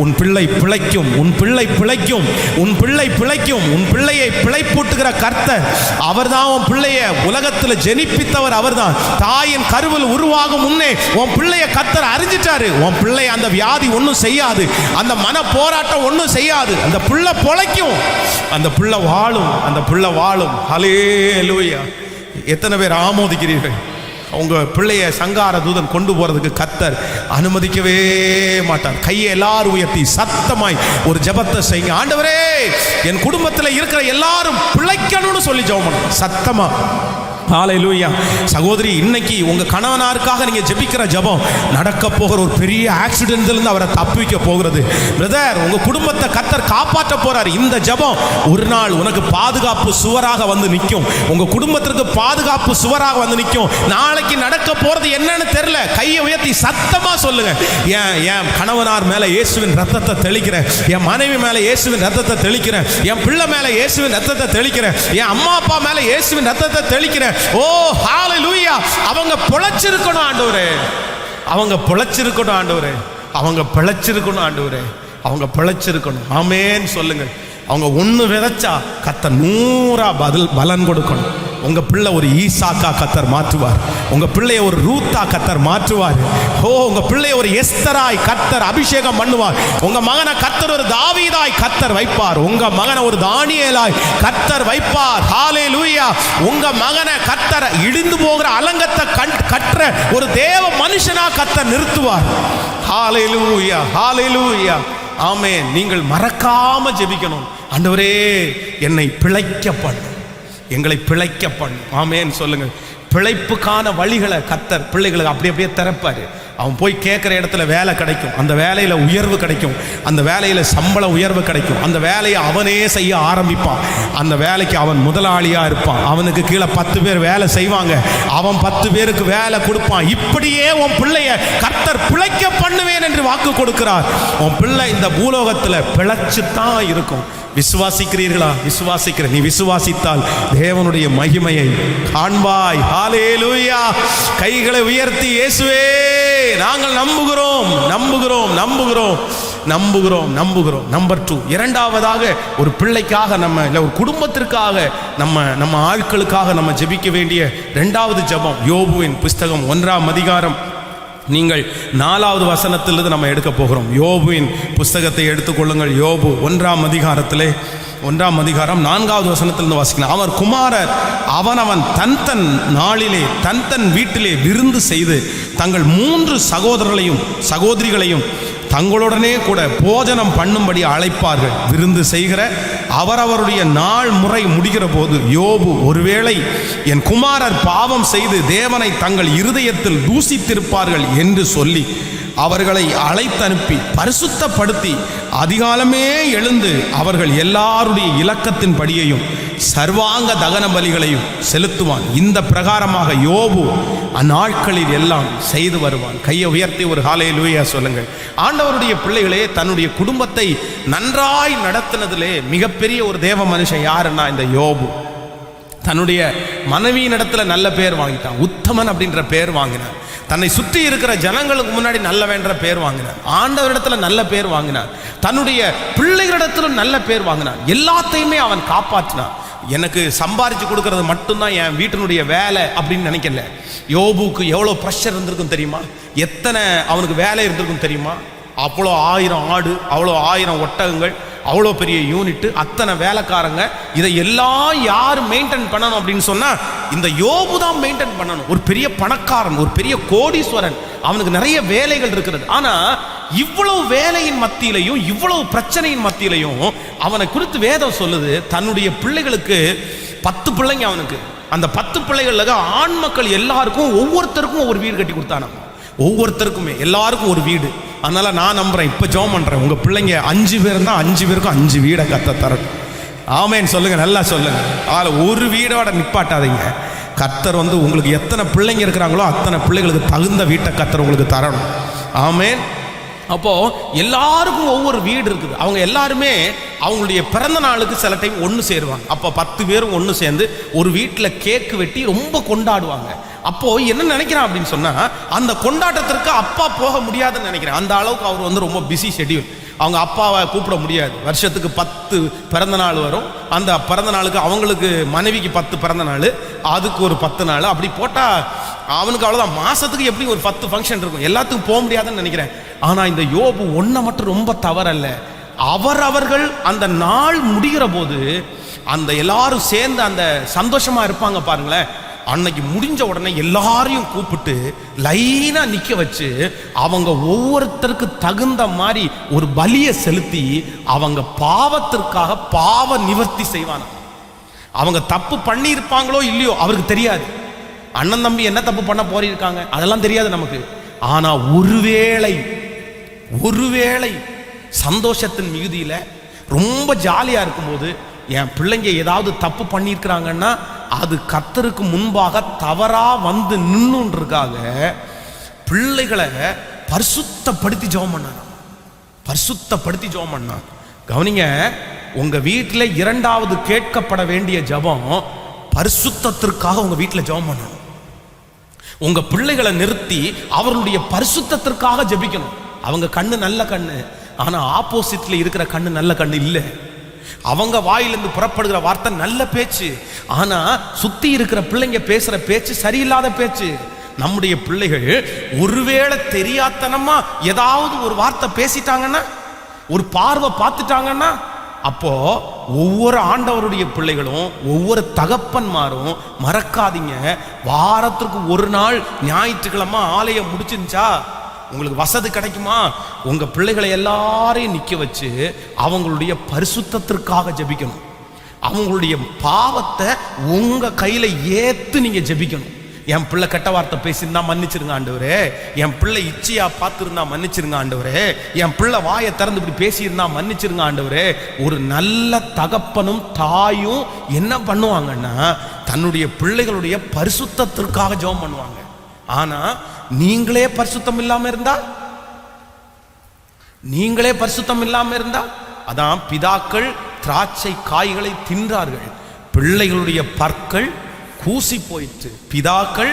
உன் பிள்ளை பிழைக்கும், உன் பிள்ளை பிழைக்கும், உன் பிள்ளை பிழைக்கும். உன் பிள்ளையை பிழைப்பூட்டுகிற கர்த்தர் அவர் தான். உன் பிள்ளைய உலகத்தில் ஜெனிப்பித்தவர் அவர்தான். தாயின் கருவில் உருவாகும் முன்னே உன் பிள்ளைய கர்த்தர் அறிஞ்சிட்டாரு. உன் பிள்ளை அந்த வியாதி ஒன்றும் செய்யாது, அந்த மன போராட்டம் ஒன்றும் செய்யாது, அந்த பிள்ளை பொழைக்கும், அந்த பிள்ளை வாழும், அந்த பிள்ளை வாழும். ஹல்லேலூயா. எத்தனை பேர் ஆமோதிக்கிறீர்கள்? உங்க பிள்ளைய சங்கார தூதன் கொண்டு போறதுக்கு கர்த்தர் அனுமதிக்கவே மாட்டார். கையை எல்லாரும் உயர்த்தி சத்தமாய் ஒரு ஜெபத்தை செய்யுங்க. ஆண்டவரே, என் குடும்பத்தில் இருக்கிற எல்லாரும் பிழைக்கணும்னு சொல்லி ஜெபம் பண்ணுங்க சத்தமா. ஹல்லேலூயா. சகோதரி, இன்னைக்கு உங்க கணவனாருக்காக நீங்க ஜெபிக்கிற ஜெபம் நடக்க போகிற ஒரு பெரிய ஆக்சிடென்ட்ல இருந்து அவரை தப்பிக்க போகிறது. பிரதர், உங்க குடும்பத்தை கர்த்தர் காப்பாற்ற போறாரு. இந்த ஜெபம் ஒரு நாள் உனக்கு பாதுகாப்பு சுவராக வந்து நிற்கும், உங்க குடும்பத்திற்கு பாதுகாப்பு சுவராக வந்து நிற்கும். நாளைக்கு நடக்க போறது என்னன்னு தெரியல, கையை உயர்த்தி சத்தமா சொல்லுங்க. என் கணவனார் மேல இயேசுவின் ரத்தத்தை தெளிக்கிறேன், என் மனைவி மேல இயேசுவின் ரத்தத்தை தெளிக்கிறேன், என் பிள்ளை மேல இயேசுவின் ரத்தத்தை தெளிக்கிறேன், என் அம்மா அப்பா மேல இயேசுவின் ரத்தத்தை தெளிக்கிறேன். ஓ ஹல்லேலூயா. அவங்க பிழைச்சிருக்கணும் ஆண்டவரே, அவங்க பிழைச்சிருக்கணும் ஆண்டவரே, அவங்க பிழைச்சிருக்கணும் ஆண்டவரே, அவங்க பிழைச்சிருக்கணும். ஆமென் சொல்லுங்க. அவங்க ஒன்று விதைச்சா கர்த்தர் 100 பலன் கொடுக்கணும். உங்க பிள்ளை ஒரு ஈசாக்கா கர்த்தர் மாற்றுவார். உங்க பிள்ளைய ஒரு ரூத்தா கர்த்தர் மாற்றுவார். உங்க பிள்ளைய ஒரு எஸ்தராய் கர்த்தர் அபிஷேகம் பண்ணுவார். உங்க மகனை கர்த்தர் ஒரு தாவீதாய் கர்த்தர் வைப்பார். உங்க மகனை ஒரு தானியேலாய் கர்த்தர் வைப்பார். ஹல்லேலூயா. உங்க மகனை கர்த்தர் இடிந்து போகிற அலங்கத்தை கற்ற ஒரு தேவ மனுஷனா கர்த்தர் நிறுத்துவார். ஹல்லேலூயா, ஹல்லேலூயா, ஆமென். நீங்கள் மறக்காம ஜெபிக்கணும். ஆண்டவரே என்னை பிழைக்க பண்ணு, எங்களை பிழைக்க பண்ணு. ஆமென் சொல்லுங்க. பிழைப்புக்கான வழிகளை கர்த்தர் பிள்ளைகளுக்கு அப்படியே திறப்பாரு. அவன் போய் கேட்குற இடத்துல வேலை கிடைக்கும், அந்த வேலையில் உயர்வு கிடைக்கும், அந்த வேலையில் சம்பள உயர்வு கிடைக்கும், அந்த வேலையை அவனே செய்ய ஆரம்பிப்பான், அந்த வேலைக்கு அவன் முதலாளியாக இருப்பான், அவனுக்கு கீழே 10 பேர் வேலை செய்வாங்க, அவன் 10 பேருக்கு வேலை கொடுப்பான். இப்படியே உன் பிள்ளைய கர்த்தர் பிழைக்க பண்ணுவேன் என்று வாக்கு கொடுக்கிறார். உன் பிள்ளை இந்த பூலோகத்தில் பிழைச்சுத்தான் இருக்கும். விசுவாசிக்கிறீர்களா? விசுவாசிக்கிற நீ விசுவாசித்தால் தேவனுடைய மகிமையை காண்பாய். ஹல்லேலூயா. கைகளை உயர்த்தி இயேசுவே நாங்கள் நம்புகிறோம், நம்புகிறோம், நம்புகிறோம், நம்புகிறோம், நம்புகிறோம். நம்பர் 2, இரண்டாவதாக ஒரு பிள்ளைக்காக நம்ம இல்லை ஒரு குடும்பத்திற்காக நம்ம ஆட்களுக்காக நம்ம ஜெபிக்க வேண்டிய இரண்டாவது ஜெபம் யோபுவின் புஸ்தகம் 1ஆம் அதிகாரம். நீங்கள் 4வது வசனத்திலிருந்து நம்ம எடுக்க போகிறோம். யோபுவின் புஸ்தகத்தை எடுத்துக்கொள்ளுங்கள். யோபு 1ஆம் அதிகாரத்திலே 1ஆம் அதிகாரம் 4வது வசனத்திலிருந்து வாசிக்கலாம். அவர் குமாரர் அவனவன் தன் நாளிலே தன் வீட்டிலே விருந்து செய்து தங்கள் 3 சகோதரர்களையும் சகோதரிகளையும் தங்களுடனே கூட போஜனம் பண்ணும்படி அழைப்பார்கள். விருந்து செய்கிற அவரவருடைய நாள் முறை முடிகிற போது யோபு, ஒருவேளை என் குமாரர் பாவம் செய்து தேவனை தங்கள் இருதயத்தில் தூசித்திருப்பார்கள் என்று சொல்லி அவர்களை அழைத்தனுப்பி பரிசுத்தப்படுத்தி அதிகாலமே எழுந்து அவர்கள் எல்லாருடைய இலக்கத்தின் படியையும் சர்வாங்க தகன பலிகளையும் செலுத்துவான். இந்த பிரகாரமாக யோபு அந்நாட்களில் எல்லாம் செய்து வருவான். கையை உயர்த்தி ஒரு ஹல்லேலூயா சொல்லுங்கள். ஆண்டவருடைய பிள்ளைகளே, தன்னுடைய குடும்பத்தை நன்றாய் நடத்தினதிலே மிகப்பெரிய ஒரு தேவ மனுஷன் யாருன்னா இந்த யோபு. தன்னுடைய மனைவியின் இடத்துல நல்ல பேர் வாங்கிட்டான். உத்தமன் அப்படின்ற பேர் வாங்கினான். தன்னை சுற்றி இருக்கிற ஜனங்களுக்கு முன்னாடி நல்லவன்ற பேர் வாங்கினார். ஆண்டவரிடத்துல நல்ல பேர் வாங்கினார். தன்னுடைய பிள்ளைகளிடத்திலும் நல்ல பேர் வாங்கினார். எல்லாத்தையுமே அவன் காப்பாற்றினான். எனக்கு சம்பாரிச்சு கொடுக்கறது மட்டும்தான் என் வீட்டினுடைய வேலை அப்படின்னு நினைக்கல. யோபுக்கு எவ்வளோ ப்ரெஷர் இருந்திருக்கும் தெரியுமா? எத்தனை அவனுக்கு வேலை இருந்திருக்கும் தெரியுமா? அவ்வளோ 1000 ஆடு, அவ்வளோ 1000 ஒட்டகங்கள், அவ்வளோ பெரிய யூனிட், அத்தனை வேலைக்காரங்க. இதை எல்லாம் யார் மெயின்டைன் பண்ணணும் அப்படின்னு சொன்னா இந்த யோபு தான் மெயின்டைன் பண்ணணும். ஒரு பெரிய பணக்காரன், ஒரு பெரிய கோடீஸ்வரன், அவனுக்கு நிறைய வேலைகள் இருக்கிறது. ஆனா இவ்வளவு வேலையின் மத்தியிலையும் இவ்வளவு பிரச்சனையின் மத்தியிலையும் அவனை குறித்து வேதம் சொல்லுது, தன்னுடைய பிள்ளைகளுக்கு 10 பிள்ளைங்க அவனுக்கு. அந்த 10 பிள்ளைகளுக்கு ஆண் மக்கள் எல்லாருக்கும் ஒவ்வொருத்தருக்கும் ஒரு வீடு கட்டி கொடுத்தானாம். ஒவ்வொருத்தருக்குமே எல்லாருக்கும் ஒரு வீடு. அதனால நான் நம்புறேன், இப்ப ஜெபம் பண்றேன், உங்க பிள்ளைங்க 5 பேர் தான் 5 பேருக்கும் 5 வீடை கத்த தரணும். ஆமேன் சொல்லுங்க, நல்லா சொல்லுங்க. ஒரு வீடோட நிப்பாட்டாதீங்க. கர்த்தர் உங்களுக்கு எத்தனை பிள்ளைங்க இருக்கிறாங்களோ அத்தனை பிள்ளைகளுக்கு தகுந்த வீட்டை கர்த்தர் உங்களுக்கு தரணும். ஆமேன். அப்போ எல்லாருக்கும் ஒவ்வொரு வீடு இருக்குது. அவங்க எல்லாருமே அவங்களுடைய பிறந்த நாளுக்கு சில டைம் ஒன்று சேருவாங்க. அப்போ 10 பேரும் ஒன்று சேர்ந்து ஒரு வீட்டில் கேக்கு வெட்டி ரொம்ப கொண்டாடுவாங்க. அப்போ என்ன நினைக்கிறான் அப்படின்னு சொன்னா, அந்த கொண்டாட்டத்திற்கு அப்பா போக முடியாதுன்னு நினைக்கிறேன். அந்த அளவுக்கு அவர் ரொம்ப பிஸி ஷெட்யூல். அவங்க அப்பாவை கூப்பிட முடியாது. வருஷத்துக்கு 10 பிறந்த நாள் வரும். அந்த பிறந்த நாளுக்கு அவங்களுக்கு மனைவிக்கு 10 பிறந்த நாள், அதுக்கு ஒரு 10 நாள், அப்படி போட்டால் அவனுக்கு அவ்வளோதான். மாதத்துக்கு எப்படி ஒரு 10 ஃபங்க்ஷன் இருக்கும். எல்லாத்துக்கும் போக முடியாதுன்னு நினைக்கிறேன். ஆனால் இந்த யோபு ஒன்றை மட்டும் ரொம்ப தவறல்ல. அவர்கள் அந்த நாள் முடிகிற போது அந்த எல்லாரும் சேர்ந்து அந்த சந்தோஷமா இருப்பாங்க பாருங்களேன். அன்னைக்கு முடிஞ்ச உடனே எல்லாரையும் கூப்பிட்டு லைனா நிக்க வச்சு அவங்க ஒவ்வொருத்தருக்கு தகுந்த மாதிரி ஒரு பலியை செலுத்தி அவங்க பாவத்திற்காக பாவ நிவர்த்தி செய்வாங்க. அவங்க தப்பு பண்ணி இருப்பாங்களோ இல்லையோ அவருக்கு தெரியாது. அண்ணன் தம்பி என்ன தப்பு பண்ண போயிருக்காங்க அதெல்லாம் தெரியாது நமக்கு. ஆனா ஒருவேளை சந்தோஷத்தின் மிகுதியில ரொம்ப ஜாலியா இருக்கும்போது என் பிள்ளைங்க ஏதாவது தப்பு பண்ணியிருக்கிறாங்கன்னா அது கர்த்தருக்கு முன்பாக தவறா வந்து நின்னுன்றதுக்காக பிள்ளைகளை பரிசுத்தப்படுத்தி ஜெபம் பண்ணாங்க. பரிசுத்தப்படுத்தி ஜெபம் பண்ணாங்க. கவனிங்க, உங்க வீட்டில் 2வது கேட்கப்பட வேண்டிய ஜெபம் பரிசுத்தத்திற்காக உங்க வீட்டில் ஜெபம் பண்ணணும். உங்க பிள்ளைகளை நிறுத்தி அவர்களுடைய பரிசுத்தத்திற்காக ஜெபிக்கணும். அவங்க கண்ணு நல்ல கண்ணு, ஆனா ஆப்போசிட்ல இருக்கிற கண்ணு நல்ல கண்ணு இல்லை. அவங்க வாயிலிருந்து புறப்படுகிற வார்த்தை நல்ல பேச்சு. ஆனா சுத்தி இருக்கிற பிள்ளைங்க பேசுற பேச்சு சரியில்லாத பேச்சு. நம்முடைய பிள்ளைகள் ஒருவேளை தெரியாதனமா ஏதாவது ஒரு வார்த்தை பேசிட்டாங்கன்னா, ஒரு பார்வை பார்த்துட்டாங்கன்னா, அப்போ ஒவ்வொரு ஆண்டவருடைய பிள்ளைகளும் ஒவ்வொரு தகப்பன்மாரும் மறக்காதீங்க, வாரத்திற்கு ஒரு நாள் ஞாயிற்றுக்கிழமை ஆலயம் முடிச்சிருந்துச்சா உங்களுக்கு வசதி கிடைக்குமா, உங்க பிள்ளைகளை எல்லாரையும் நிக்க வச்சு அவங்களுடைய பரிசுத்தத்திற்காக ஜெபிக்கணும். அவங்களுடைய பாவத்தை உங்க கையில ஏத்து நீங்க ஜெபிக்கணும். என் பிள்ளை கெட்ட வார்த்தை பேசியிருந்தா மன்னிச்சிருங்க ஆண்டவரே, என் பிள்ளை இச்சையா பார்த்துருந்தா மன்னிச்சிருங்க ஆண்டவரே, என் பிள்ளை வாயை திறந்து இப்படி பேசியிருந்தா மன்னிச்சிருங்க ஆண்டவரே. ஒரு நல்ல தகப்பனும் தாயும் என்ன பண்ணுவாங்கன்னா, தன்னுடைய பிள்ளைகளுடைய பரிசுத்தத்திற்காக ஜெபம் பண்ணுவாங்க. ஆனா நீங்களே பரிசுத்தம் இல்லாம இருந்தா, அதான் பிதாக்கள் திராட்சை காய்களை தின்றார்கள், பிள்ளைகளுடைய பற்கள் கூசி போயிற்று. பிதாக்கள்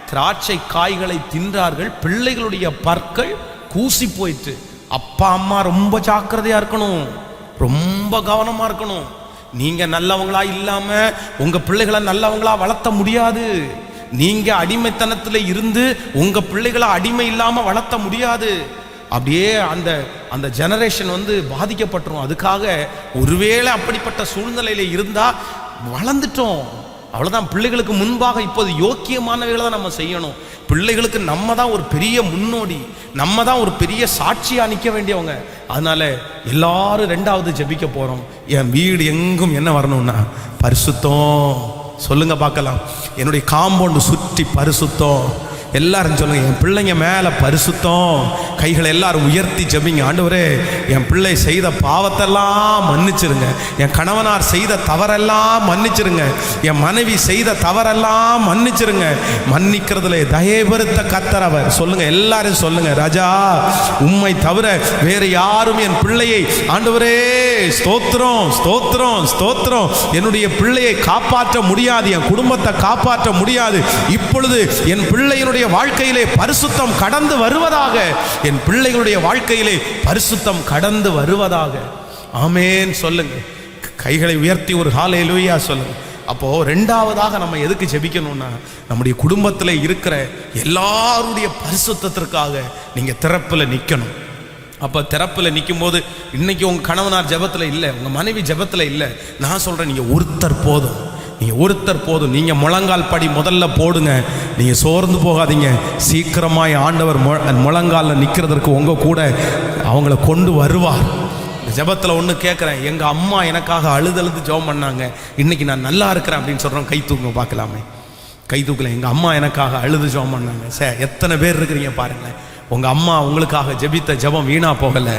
திராட்சை காய்களை தின்றார்கள், பிள்ளைகளுடைய பற்கள் கூசி போயிற்று. அப்பா அம்மா ரொம்ப ஜாக்கிரதையா இருக்கணும், ரொம்ப கவனமா இருக்கணும். நீங்க நல்லவங்களா இல்லாம உங்க பிள்ளைகளை நல்லவங்களா வளர்த்த முடியாது. நீங்க அடிமைத்தனத்துல இருந்து உங்க பிள்ளைகளை அடிமை இல்லாம வளர்த்த முடியாது. அப்படியே அந்த ஜெனரேஷன் பாதிக்கப்பட்டுரும். அதுக்காக ஒருவேளை அப்படிப்பட்ட சூழ்நிலையில இருந்தா வளர்ந்துட்டோம், அவ்வளவுதான். பிள்ளைகளுக்கு முன்பாக இப்போது யோக்கியமானவைகளை தான் நம்ம செய்யணும். பிள்ளைகளுக்கு நம்ம தான் ஒரு பெரிய முன்னோடி, நம்ம தான் ஒரு பெரிய சாட்சியா நிற்க வேண்டியவங்க. அதனால எல்லாரும் ரெண்டாவது ஜெபிக்க போறோம். என் வீடு எங்கும் என்ன வரணும்னா பரிசுத்தம். சொல்லுங்க பார்க்கலாம். என்னுடைய காம்பவுண்டு சுற்றி பரிசுத்தம். எல்லாரும் சொல்லுங்க, என் பிள்ளைங்க மேல பரிசுத்தம். கைகளை எல்லாரும் உயர்த்தி ஜெபிங்க. ஆண்டவரே, என் பிள்ளை செய்த பாவத்தெல்லாம் மன்னிச்சிருங்க, என் கணவனார் செய்த தவறெல்லாம் மன்னிச்சிருங்க, என் மனைவி செய்த தவறெல்லாம் மன்னிச்சிருங்க. மன்னிக்கிறதுல தயவுறுத்த கர்த்தர் அவர். சொல்லுங்க, எல்லாரும் சொல்லுங்க, ராஜா உம்மை தவிர வேறு யாரும் என் பிள்ளையை, ஆண்டவரே ஸ்தோத்திரம் ஸ்தோத்திரம் ஸ்தோத்திரம், என்னுடைய பிள்ளையை காப்பாற்ற முடியாது, என் குடும்பத்தை காப்பாற்ற முடியாது. இப்பொழுது என் பிள்ளையினுடைய வாழ்க்கையிலே பரிசுத்தம் கடந்து வருவதாக, என் பிள்ளைகளுடைய வாழ்க்கையிலே பரிசுத்தம் கடந்து வருவதாக. ஆமென் சொல்லுங்க. கைகளை உயர்த்தி ஒரு ஹல்லேலூயா சொல்லுங்க. அப்போ ரெண்டாவதாக நம்ம எதுக்கு ஜெபிக்கணும்னா, நம்முடைய குடும்பத்தில் இருக்கிற எல்லாருடைய பரிசுத்தத்திற்காக நீங்க திறப்புல நிக்கணும். அப்ப திறப்புல நிற்கும் போது, இன்னைக்கு உங்க கணவனார் ஜெபத்துல இல்லை, உங்க மனைவி ஜெபத்துல இல்லை, நான் சொல்றேன், நீங்க ஒருத்தர் போதும், நீங்க ஒருத்தர் போதும். நீங்க முழங்கால் படி முதல்ல போடுங்க. நீங்க சோர்ந்து போகாதீங்க. சீக்கிரமாய் ஆண்டவர் முழங்கால நிக்கிறதற்கு உங்க கூட அவங்கள கொண்டு வருவார். ஜெபத்துல ஒண்ணு கேட்கிறேன், எங்க அம்மா எனக்காக அழுது ஜெபம் பண்ணாங்க, இன்னைக்கு நான் நல்லா இருக்கிறேன் அப்படின்னு சொல்றோம். கை தூக்க பார்க்கலாமே, கை தூக்கல. எங்க அம்மா எனக்காக அழுது ஜெபம் பண்ணாங்க. சார் எத்தனை பேர் இருக்கிறீங்க பாருங்க. உங்க அம்மா உங்களுக்காக ஜெபித்த ஜெபம் வீணா போகல.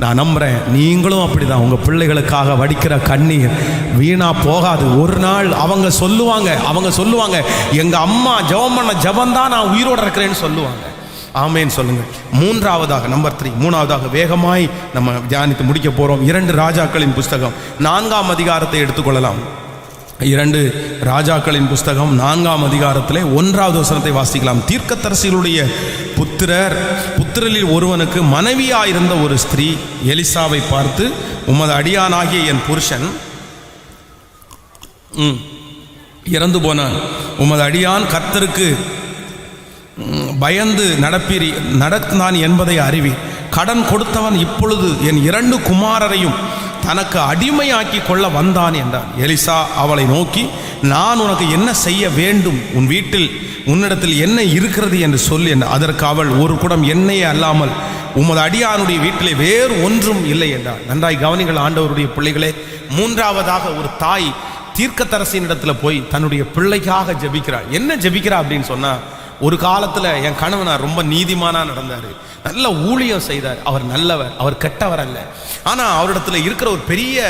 நான் நம்புறேன் நீங்களும் அப்படிதான். உங்க பிள்ளைகளுக்காக வடிக்கிற கண்ணீர் வீணா போகாது. ஒரு நாள் அவங்க சொல்லுவாங்க, எங்க அம்மா ஜெபம் பண்ண ஜெபம் தான் நான் உயிரோட இருக்கிறேன்னு சொல்லுவாங்க. ஆமேன்னு சொல்லுங்க. மூன்றாவதாக, நம்பர் 3, மூணாவதாக வேகமாய் நம்ம தியானித்து முடிக்க போறோம். 2 ராஜாக்களின் புஸ்தகம் 4ஆம் அதிகாரத்தை எடுத்துக்கொள்ளலாம். 2 ராஜாக்களின் புஸ்தகம் 4ஆம் அதிகாரத்திலே 1வது வசனத்தை வாசிக்கலாம். தீர்க்கதரிசிகளுடைய புத்திரரில் ஒருவனுக்கு மனைவியாயிருந்த ஒரு ஸ்திரீ எலிசாவை பார்த்து, உமது அடியானாகிய என் புருஷன் இறந்து போனான். உமது அடியான் கர்த்தருக்கு பயந்து நடத்தினான் என்பதை அறிவி. கடன் கொடுத்தவன் இப்பொழுது என் 2 குமாரரையும் தனக்கு அடிமையாக்கி கொள்ள வந்தான் என்றான். எலிசா அவளை நோக்கி, நான் உனக்கு என்ன செய்ய வேண்டும்? உன் வீட்டில் உன்னிடத்தில் என்ன இருக்கிறது என்று சொல்லி என்ன. அதற்கு அவள், ஒரு குடம் எண்ணெயே அல்லாமல் உமது அடியானுடைய வீட்டிலே வேறு ஒன்றும் இல்லை என்றார். நன்றாய் கவனிகள் ஆண்டவருடைய பிள்ளைகளே. மூன்றாவதாக, ஒரு தாய் தீர்க்கதரிசியின் இடத்துல போய் தன்னுடைய பிள்ளைக்காக ஜெபிக்கிறார். என்ன ஜெபிக்கிறா அப்படின்னு சொன்னா, ஒரு காலத்துல என் கணவனார் ரொம்ப நீதிமானா நடந்தாரு, நல்ல ஊழியம் செய்தார், அவர் நல்லவர், அவர் கெட்டவர் அல்ல. ஆனா அவரிடத்துல இருக்கிற ஒரு பெரிய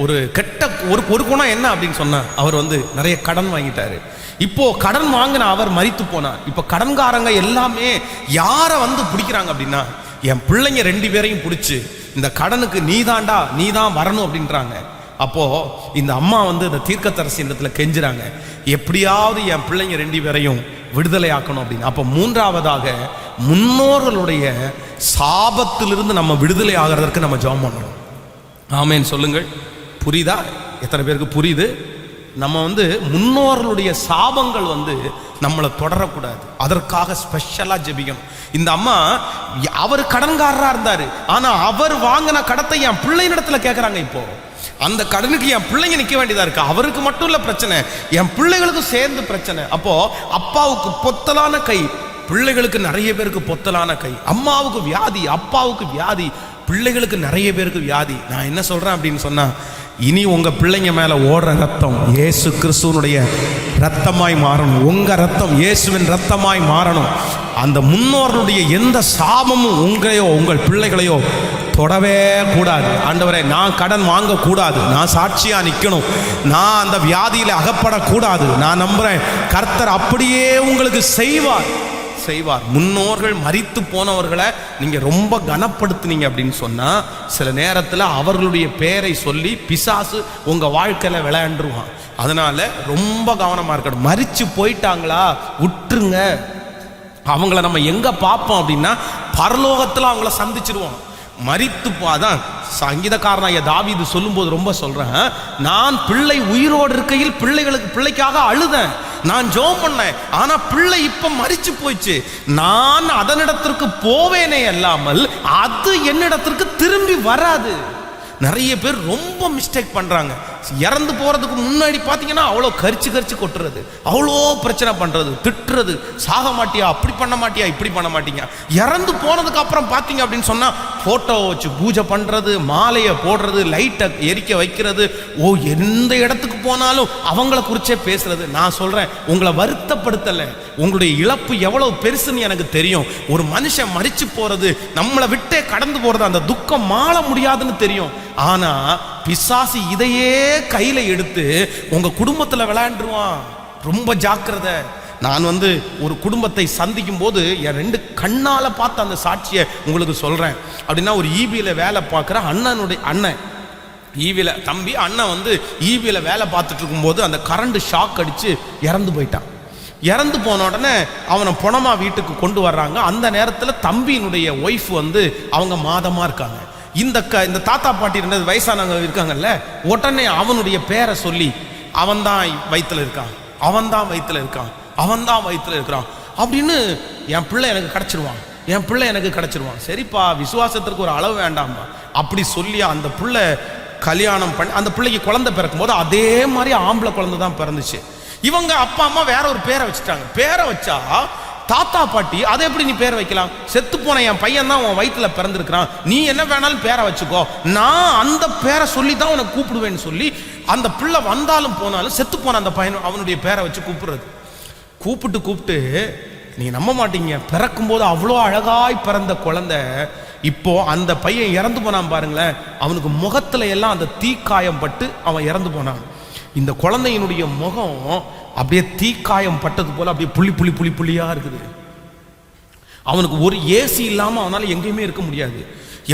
ஒரு கெட்ட ஒரு குணம் என்ன அப்படின்னு சொன்னா, அவர் நிறைய கடன் வாங்கிட்டாரு. இப்போ கடன் வாங்கின அவர் மரித்து போனார். இப்போ கடன்காரங்க எல்லாமே யாரை பிடிக்கிறாங்க அப்படின்னா, என் பிள்ளைங்க 2 பேரையும் பிடிச்சு இந்த கடனுக்கு நீதான் வரணும் அப்படின்றாங்க. அப்போ இந்த அம்மா இந்த தீர்க்கதரிசி இடத்துல கெஞ்சுறாங்க, எப்படியாவது என் பிள்ளைங்க 2 பேரையும் விடுதலை ஆக்கணும் அப்படின்னு. அப்போ மூன்றாவதாக, முன்னோர்களுடைய சாபத்திலிருந்து நம்ம விடுதலை ஆகிறதற்கு நம்ம ஜெபம் பண்ணணும். ஆமேன் சொல்லுங்கள். புரியுதா? எத்தனை பேருக்கு புரியுது? நம்ம முன்னோர்களுடைய சாபங்கள் நம்மளை தொடரக்கூடாது, அதற்காக ஸ்பெஷலா ஜெபிக்கணும். இந்த அம்மா அவர் கடன்காரரா இருந்தாரு, ஆனா அவர் வாங்கின கடத்தை என் பிள்ளையிடத்துல கேட்கறாங்க. இப்போ அந்த கடனுக்கு என் பிள்ளைங்க நிக்க வேண்டியதா இருக்கு. அவருக்கு மட்டும் இல்ல பிரச்சனை, என் பிள்ளைகளுக்கும் சேர்ந்து பிரச்சனை. அப்போ அப்பாவுக்கு பொத்தலான கை, பிள்ளைகளுக்கு நிறைய பேருக்கு பொத்தலான கை. அம்மாவுக்கு வியாதி, அப்பாவுக்கு வியாதி, பிள்ளைகளுக்கு நிறைய பேருக்கு வியாதி. நான் என்ன சொல்றேன் அப்படின்னு சொன்னா, இனி உங்க பிள்ளைங்க மேல ஓடுற ரத்தம் இயேசு கிறிஸ்துவனுடைய ரத்தமாய் மாறணும். உங்க ரத்தம் இயேசுவின் ரத்தமாய் மாறணும். அந்த முன்னோர்களுடைய எந்த சாபமும் உங்களையோ உங்கள் பிள்ளைகளையோ தொடவே கூடாது. ஆண்டவரே, நான் கடன் வாங்க கூடாது, நான் சாட்சியா நிற்கணும், நான் அந்த வியாதியில அகப்படக்கூடாது. நான் நம்புறேன் கர்த்தர் அப்படியே உங்களுக்கு செய்வார். முன்னோர்கள் மரித்து போனவர்களை நீங்க ரொம்ப கனப்படுத்துனீங்க அப்படின்னு சொன்னா, சில நேரத்தில் அவர்களுடைய பெயரை சொல்லி பிசாசு உங்க வாழ்க்கையில விளையாண்டுருவான். அதனால ரொம்ப கவனமா இருக்கணும். மரிச்சு போயிட்டாங்களா விட்டுருங்க. அவங்கள நம்ம எங்க பார்ப்போம் அப்படின்னா, பரலோகத்துல அவங்கள சந்திச்சிருவோம். மரித்து போதான் சங்கீதக்காரனாய தாவீது சொல்லும்போது ரொம்ப சொல்றேன், நான் பிள்ளை உயிரோடு இருக்கையில் பிள்ளைக்காக அழுதேன், நான் ஜெபம் பண்ணேன், ஆனா பிள்ளை இப்ப மரிச்சு போயிடுச்சு, நான் அதனிடத்திற்கு போவேனே அல்லாமல் அது என்னிடத்திற்கு திரும்பி வராது. நிறைய பேர் ரொம்ப மிஸ்டேக் பண்றாங்க. இறந்து போறதுக்கு முன்னாடி பாத்தீங்கன்னா அவ்வளோ கரிச்சு கொட்டுறது, அவ்வளோ பிரச்சனை பண்றது, திட்டுறது, சாக மாட்டியா, அப்படி பண்ண மாட்டியா, இப்படி பண்ண மாட்டீங்க. இறந்து போனதுக்கு அப்புறம் பாத்தீங்க அப்படின்னு சொன்னா போட்டோ வச்சு பூஜை பண்றது, மாலையை போடுறது, லைட்டை எரிக்க வைக்கிறது, எந்த இடத்துக்கு போனாலும் அவங்கள குறிச்சே பேசுறது. நான் சொல்றேன், உங்களை வருத்தப்படுத்தல, உங்களுடைய இழப்பு எவ்வளவு பெருசுன்னு எனக்கு தெரியும். ஒரு மனுஷன் மரிச்சு போறது, நம்மளை விட்டே கடந்து போறது, அந்த துக்கம் மாள முடியாதுன்னு தெரியும். ஆனா பிசாசு இதையே கையில எடுத்து உங்க குடும்பத்துல விளையாண்டுருவான். ரொம்ப ஜாக்கிரதை. நான் ஒரு குடும்பத்தை சந்திக்கும் போது என் 2 கண்ணால பார்த்த அந்த சாட்சியை உங்களுக்கு சொல்றேன். அப்படின்னா, ஒரு ஈபியில வேலை பார்க்குற அண்ணன் ஈவில தம்பி அண்ணன் ஈவில வேலை பார்த்துட்டு இருக்கும்போது அந்த கரண்ட் ஷாக் அடிச்சு இறந்து போயிட்டான். இறந்து போன உடனே அவனை பணமா வீட்டுக்கு கொண்டு வர்றாங்க. அந்த நேரத்தில் தம்பியினுடைய ஒய்ஃப் அவங்க மாதமா இருக்காங்க. இந்த தாத்தா பாட்டி 2 வயசானவங்க இருக்காங்கல்ல, உடனே அவனுடைய பேரை சொல்லி அவன் தான் வயிற்றுல இருக்கான், அவன் தான் வயிற்றுல இருக்கான், அவன் தான் வயிற்றுல இருக்கிறான் அப்படின்னு என் பிள்ளை எனக்கு கிடைச்சிருவான், என் பிள்ளை எனக்கு கிடைச்சிருவான். சரிப்பா, விசுவாசத்திற்கு ஒரு அளவு வேண்டாம்பா அப்படி சொல்லி அந்த பிள்ளை கல்யாணம் பண்ணி அந்த பிள்ளைக்கு குழந்தை பிறக்கும் போது அதே மாதிரி ஆம்பளை குழந்தை தான் பிறந்துச்சு. இவங்க அப்பா அம்மா வேற ஒரு பேரை வச்சுட்டாங்க. பேரை வச்சா தாத்தா பாட்டி, அதை எப்படி நீ பேர் வைக்கலாம், செத்து போன என் பையன் தான் உன் வயிற்றுல பிறந்திருக்கிறான், நீ என்ன வேணாலும் பேரை வச்சுக்கோ, நான் அந்த பேரை சொல்லி தான் உனக்கு கூப்பிடுவேன்னு சொல்லி அந்த பிள்ளை வந்தாலும் போனாலும் செத்து போன அந்த பையன் அவனுடைய பேரை வச்சு கூப்பிட்டு நீ நம்ப மாட்டீங்க, பிறக்கும் போது அவ்வளோ அழகாய் பிறந்த குழந்தை இப்போ அந்த பையன் இறந்து போனான் பாருங்களேன், அவனுக்கு முகத்துல எல்லாம் அந்த தீக்காயம் பட்டு அவன் இறந்து போனான். இந்த குழந்தையினுடைய முகம் அப்படியே தீக்காயம் பட்டது போல அப்படியே புள்ளியா இருக்குது. அவனுக்கு ஒரு ஏசி இல்லாம அவனால எங்கேயுமே இருக்க முடியாது.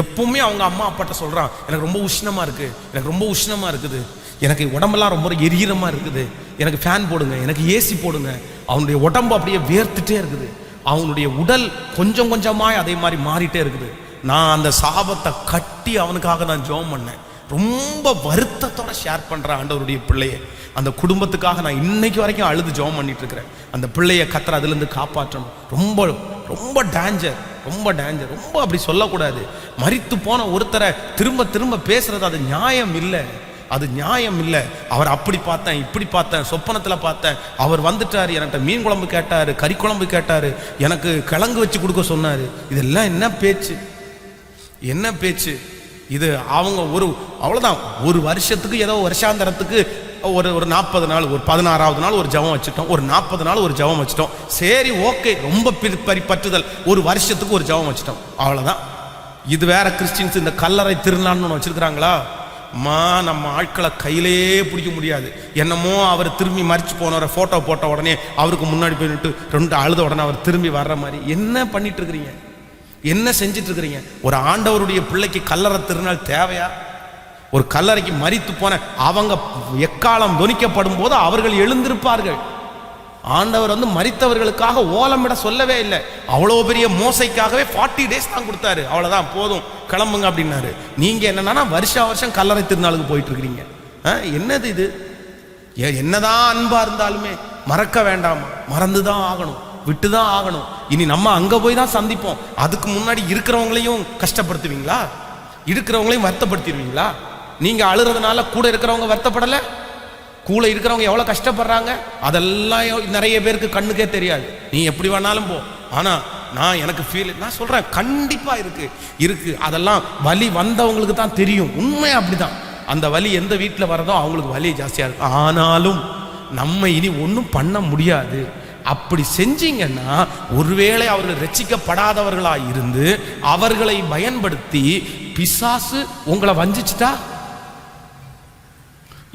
எப்பவுமே அவங்க அம்மா அப்பாட்ட சொல்றான், எனக்கு ரொம்ப உஷ்ணமா இருக்கு, எனக்கு ரொம்ப உஷ்ணமா இருக்குது, எனக்கு உடம்பெல்லாம் ரொம்ப எரியிறமா இருக்குது, எனக்கு ஃபேன் போடுங்க, எனக்கு ஏசி போடுங்க. அவனுடைய உடம்பு அப்படியே வேர்த்துட்டே இருக்குது, அவனுடைய உடல் கொஞ்சம் கொஞ்சமாய் அதே மாதிரி மாறிட்டே இருக்குது. நான் அந்த சாபத்தை கட்டி அவனுக்காக நான் ஜெபம் பண்ணேன். ரொம்ப வருத்தத்தோட ஷேர் பண்றேன் ஆண்டவருடைய பிள்ளையை. அந்த குடும்பத்துக்காக நான் இன்னைக்கு வரைக்கும் அழுது ஜெபம் பண்ணிட்டு இருக்கிறேன். அந்த பிள்ளையை கர்த்தர் அதுல இருந்து காப்பாற்றணும். ரொம்ப ரொம்ப டேஞ்சர், ரொம்ப டேஞ்சர். ரொம்ப அப்படி சொல்லக்கூடாது. மரித்து போன ஒருத்தரை திரும்ப திரும்ப பேசுறது அது நியாயம் இல்லை, அது நியாயம் இல்லை. அவர் அப்படி பார்த்தேன், இப்படி பார்த்தேன், சொப்பனத்துல பார்த்தேன், அவர் வந்துட்டாரு, என்கிட்ட மீன் குழம்பு கேட்டாரு, கறி குழம்பு கேட்டாரு, எனக்கு கிழங்கு வச்சு கொடுக்க சொன்னாரு. இதெல்லாம் என்ன பேச்சு, என்ன பேச்சு இது? அவங்க அவ்வளவுதான், ஒரு வருஷத்துக்கு ஏதோ வருஷாந்தரத்துக்கு ஒரு 40 நாள், ஒரு 16வது நாள் ஒரு ஜெபம் வச்சுட்டோம், ஒரு 40 நாள் ஒரு ஜெபம் வச்சுட்டோம். சரி, ஓகே, ரொம்ப பற்றுதல், ஒரு வருஷத்துக்கு ஒரு ஜெபம் வச்சுட்டோம், அவ்வளவுதான். இது வேற கிறிஸ்டின்ஸ் இந்த கல்லறை திருநாள்னு ஒன்று வச்சிருக்கிறாங்களா? நம்ம ஆட்களை கையிலே பிடிக்க முடியாது. என்னமோ அவர் திரும்பி மரிச்சு போனவரை போட்டோ போட்ட உடனே அவருக்கு முன்னாடி போயிட்டு 2 அழுத உடனே அவர் திரும்பி வர்ற மாதிரி என்ன பண்ணிட்டு இருக்கிறீங்க, என்ன செஞ்சிட்டு இருக்கிறீங்க? ஒரு ஆண்டவருடைய பிள்ளைக்கு கல்லறை திருநாள் தேவையா? ஒரு கல்லறைக்கு மரித்து போன அவங்க எக்காலம் தொனிக்கப்படும் போது அவர்கள் எழுந்திருப்பார்கள். ஆண்டவர் மரித்தவர்களுக்காக ஓலமிட சொல்லவே இல்லை. அவ்வளோ பெரிய மோசைக்காகவே 40 days தான் கொடுத்தாரு. அவ்வளோதான், போதும், கிளம்புங்க அப்படின்னாரு. நீங்க என்னன்னா வருஷம் கல்லறை திருநாளுக்கு போயிட்டு இருக்கிறீங்க. என்னது இது? என்னதான் அன்பா இருந்தாலுமே மறக்க வேண்டாமா? மறந்துதான் ஆகணும், விட்டுதான் ஆகணும். இனி நம்ம அங்க போய் தான் சந்திப்போம். அதுக்கு முன்னாடி இருக்கிறவங்களையும் கஷ்டப்படுத்துவீங்களா? இருக்கிறவங்களையும் வருத்தப்படுத்திடுவீங்களா? நீங்க அழுறதுனால கூட இருக்கிறவங்க வருத்தப்படல? கூட இருக்கிறவங்க எவ்வளவு கஷ்டப்படுறாங்க அதெல்லாம் நிறைய பேருக்கு கண்ணுக்கே தெரியாது. நீ எப்படி வேணாலும் போ, ஆனா எனக்கு ஃபீல், நான் சொல்றேன் கண்டிப்பா இருக்கு. அதெல்லாம் வலி வந்தவங்களுக்கு தான் தெரியும். உண்மையா அப்படிதான். அந்த வலி எந்த வீட்டில் வரதோ அவங்களுக்கு வலி ஜாஸ்தியா இருக்கு. ஆனாலும் நம்ம இனி ஒன்றும் பண்ண முடியாது. அப்படி செஞ்சீங்கன்னா ஒருவேளை அவர்கள் ரட்சிக்கப்படாதவர்களா இருந்து அவர்களை பயன்படுத்தி பிசாசு உங்களை வஞ்சிச்சுட்டா,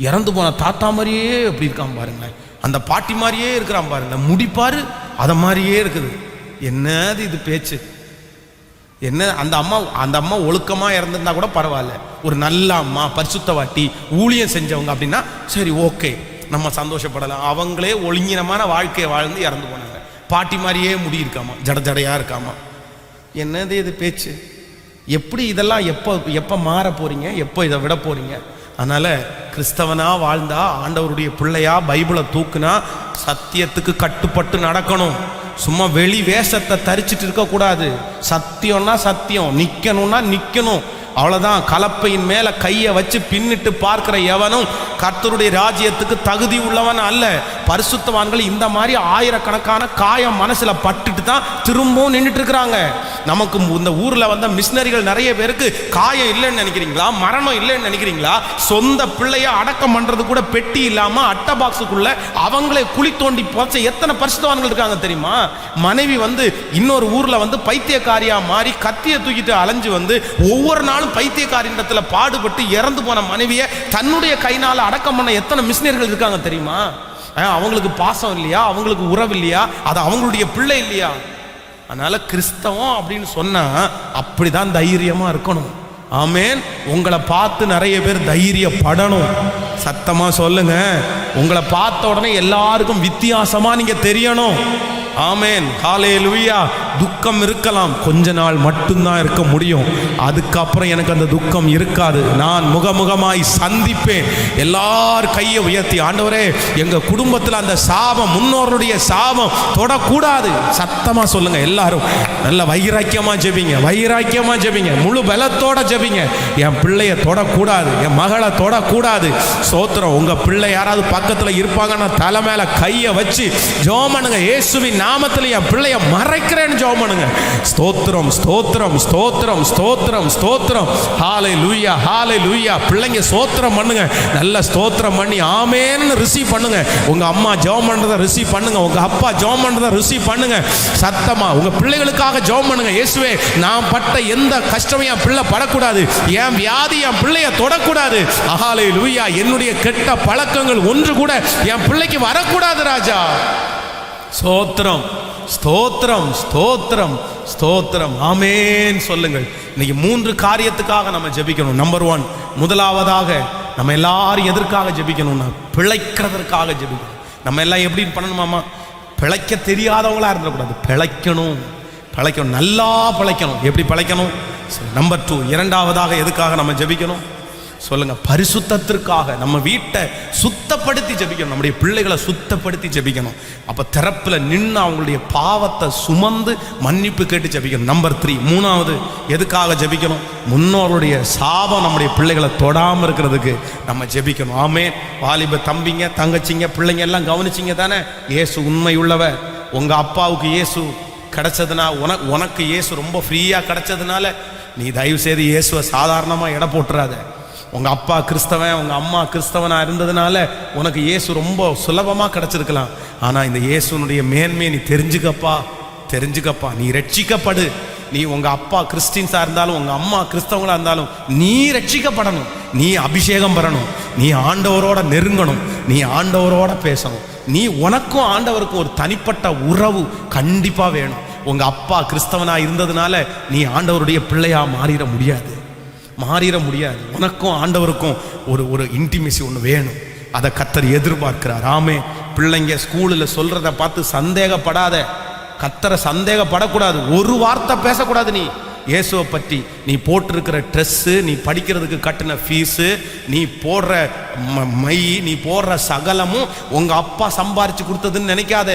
இறந்து போன தாத்தா மாதிரியே எப்படி இருக்கான் பாருங்க, அந்த பாட்டி மாதிரியே இருக்கிறான் பாருங்க, முடிப்பாரு அத மாதிரியே இருக்குது. என்னது இது பேச்சு? என்ன அந்த அம்மா ஒழுக்கமா இறந்திருந்தா கூட பரவாயில்ல, ஒரு நல்ல அம்மா, பரிசுத்தவாட்டி, ஊழியம் செஞ்சவங்க அப்படின்னா சரி, ஓகே, நம்ம சந்தோஷப்படலாம். அவங்களே ஒழுங்கினமான வாழ்க்கையை வாழ்ந்து இறந்து போனாங்க. பாட்டி மாதிரியே முடி இருக்காமா, ஜடையா இருக்காமா. என்னது இது பேச்சு? எப்படி இதெல்லாம் எப்போ மாற போறீங்க? எப்போ இதை விட போறீங்க? அதனால கிறிஸ்தவனா வாழ்ந்தா, ஆண்டவருடைய பிள்ளையா பைபிளை தூக்குனா சத்தியத்துக்கு கட்டுப்பட்டு நடக்கணும். சும்மா வெளி வேஷத்தை தரிச்சிட்டு இருக்க கூடாது. சத்தியம்னா சத்தியம், நிக்கணும்னா நிக்கணும், அவ்வளவுதான். கலப்பையின் மேல கையை வச்சு பின்னிட்டு பார்க்கிற எவனும் கர்த்தருடைய ராஜ்யத்துக்கு தகுதி உள்ளவன் அல்ல. பரிசுத்தவான்கள் இந்த மாதிரி ஆயிரக்கணக்கான காயம் மனசுல பட்டுட்டு தான் திரும்பவும் நின்றுட்டு இருக்கிறாங்க. நமக்கு இந்த ஊர்ல வந்த மிஷினரிகள் நிறைய பேருக்கு காயம் இல்லைன்னு நினைக்கிறீங்களா? மரணம் இல்லைன்னு நினைக்கிறீங்களா? சொந்த பிள்ளைய அடக்கம் பண்றது கூட பெட்டி இல்லாம அட்டை பாக்ஸுக்குள்ள அவங்களே குழி தோண்டி போச்ச எத்தனை பரிசுத்தவான்கள் இருக்காங்க தெரியுமா? மனைவி இன்னொரு ஊர்ல பைத்தியக்காரியா மாறி கத்திய தூக்கிட்டு அலைஞ்சு ஒவ்வொரு நாளும் பைத்தியக்காரிடத்துல பாடுபட்டு இறந்து போன மனைவியை தன்னுடைய கைனால அடக்கம் பண்ண எத்தனை மிஷினரிகள் இருக்காங்க தெரியுமா? அவங்களுக்கு பாசம் இல்லையா? அவங்களுக்கு உறவு இல்லையா? அது அவங்களுடைய பிள்ளை இல்லையா? அதனால கிறிஸ்தவம் அப்படின்னு சொன்னா அப்படிதான் தைரியமா இருக்கணும். ஆமேன். உங்களை பார்த்து நிறைய பேர் தைரியப்படணும். சத்தமா சொல்லுங்க. உங்களை பார்த்த உடனே எல்லாருக்கும் வித்தியாசமா நீங்க தெரியணும். ஆமேன். ஹல்லேலூயா. துக்கம் இருக்கலாம், கொஞ்ச நாள் மட்டும்தான் இருக்க முடியும். அதுக்கப்புறம் எனக்கு அந்த துக்கம் இருக்காது. நான் முகமுகமாய் சந்திப்பேன். எல்லார் கையை உயர்த்தி, ஆண்டவரே எங்க குடும்பத்தில் அந்த சாபம், முன்னோருடைய சாபம் தொடக்கூடாது. சத்தமா சொல்லுங்க. எல்லாரும் நல்ல வைராக்கியமா ஜெபிங்க, வைராக்கியமா ஜெபிங்க, முழு பலத்தோட ஜெபிங்க. என் பிள்ளைய தொடக்கூடாது, என் மகளை தொடக்கூடாது. சோத்திரம். உங்க பிள்ளை யாராவது பக்கத்துல இருப்பாங்கன்னா தலை மேல கையை வச்சு ஜெபம் பண்ணுங்க. இயேசுவின் நாமத்தில் என் பிள்ளைய மறைக்கிறேன்னு ஜெபம் பண்ணுங்க. ஸ்தோத்திரம், ஸ்தோத்திரம், ஸ்தோத்திரம், ஸ்தோத்திரம், ஸ்தோத்திரம். ஹல்லேலூயா, ஹல்லேலூயா. பிள்ளைங்க ஸ்தோத்திரம் பண்ணுங்க. நல்ல ஸ்தோத்திரம் பண்ணி ஆமென்னு ரிசீவ் பண்ணுங்க. உங்க அம்மா ஜெபம் பண்றதை ரிசீவ் பண்ணுங்க. உங்க அப்பா ஜெபம் பண்றதை ரிசீவ் பண்ணுங்க. சத்தமா உங்க பிள்ளைகளுக்காக ஜெபம் பண்ணுங்க. இயேசுவே, நான் பட்ட எந்த கஷ்டமும் என் பிள்ளை படக்கூடாது, என் வியாதி என் பிள்ளைய தொடக்கூடாது. ஹல்லேலூயா. என்னுடைய கெட்ட பழக்கங்கள் ஒன்று கூட என் பிள்ளைக்கு வரக்கூடாது ராஜா. ஸ்தோத்திரம், ஸ்தோத்திரம், ஸ்தோத்திரம், ஸ்தோத்திரம். ஆமென் சொல்லுங்கள். இன்னைக்கு 3 காரியத்துக்காக நம்ம ஜெபிக்கணும். நம்பர் 1, முதலாவதாக நம்ம எல்லாரும் எதற்காக ஜெபிக்கணும்னா பிழைக்கிறதற்காக ஜெபிக்கணும். நம்ம எல்லாம் எப்படி பண்ணணுமாமா? பிழைக்க தெரியாதவங்களா இருந்துடக்கூடாது, பிழைக்கணும். பிழைக்கணும், நல்லா பிழைக்கணும். எப்படி பிழைக்கணும்? நம்பர் 2, இரண்டாவதாக எதுக்காக நம்ம ஜெபிக்கணும் சொல்லுங்க? பரிசுத்தத்திற்காக. நம்ம வீட்டை சுத்தப்படுத்தி ஜெபிக்கணும், நம்முடைய பிள்ளைகளை சுத்தப்படுத்தி ஜெபிக்கணும். அப்ப திறப்புல நின்று அவங்களுடைய பாவத்தை சுமந்து மன்னிப்பு கேட்டு ஜெபிக்கணும். நம்பர் 3, மூணாவது எதுக்காக ஜெபிக்கணும்? முன்னோருடைய சாபம் நம்முடைய பிள்ளைகளை தொடாம இருக்கிறதுக்கு நம்ம ஜெபிக்கணும். ஆமென். வாலிப தம்பிங்க, தங்கச்சிங்க, பிள்ளைங்க எல்லாம் கவனிச்சிங்க தானே? இயேசு உண்மை உள்ளவர். உங்க அப்பாவுக்கு இயேசு கிடைச்சதுனா, உனக்கு இயேசு ரொம்ப ஃப்ரீயா கிடைச்சதுனால நீ தயவு செய்து இயேசுவை சாதாரணமா எடை போட்டுறாத. உங்க அப்பா கிறிஸ்தவன், உங்க அம்மா கிறிஸ்தவனா இருந்ததுனால உனக்கு இயேசு ரொம்ப சுலபமா கிடைச்சிருக்கலாம். ஆனா இந்த இயேசுனுடைய மேன்மையை நீ தெரிஞ்சுக்கப்பா. நீ ரட்சிக்கப்படு. நீ உங்க அப்பா கிறிஸ்டின்ஸா இருந்தாலும் உங்க அம்மா கிறிஸ்தவங்களா இருந்தாலும் நீ ரட்சிக்கப்படணும். நீ அபிஷேகம் பெறணும். நீ ஆண்டவரோட நெருங்கணும். நீ ஆண்டவரோட பேசணும். நீ உனக்கும் ஆண்டவருக்கும் ஒரு தனிப்பட்ட உறவு கண்டிப்பா வேணும். உங்க அப்பா கிறிஸ்தவனா இருந்ததுனால நீ ஆண்டவருடைய பிள்ளையா மாறிட முடியாது. உனக்கும் ஆண்டவருக்கும் ஒரு இன்டிமேசி ஒன்று வேணும். அதை கர்த்தர் எதிர்பார்க்கிறார். ஆமே. பிள்ளைங்க ஸ்கூலில் சொல்றத பார்த்து சந்தேகப்படாத. கர்த்தரை சந்தேகப்படக்கூடாது. ஒரு வார்த்தை பேசக்கூடாது. நீ இயேசுவை பற்றி நீ போட்டிருக்கிற ட்ரெஸ்ஸு, நீ படிக்கிறதுக்கு கட்டின ஃபீஸு, நீ போடுற மை, நீ போடுற சகலமும் உங்கள் அப்பா சம்பாரித்து கொடுத்ததுன்னு நினைக்காத.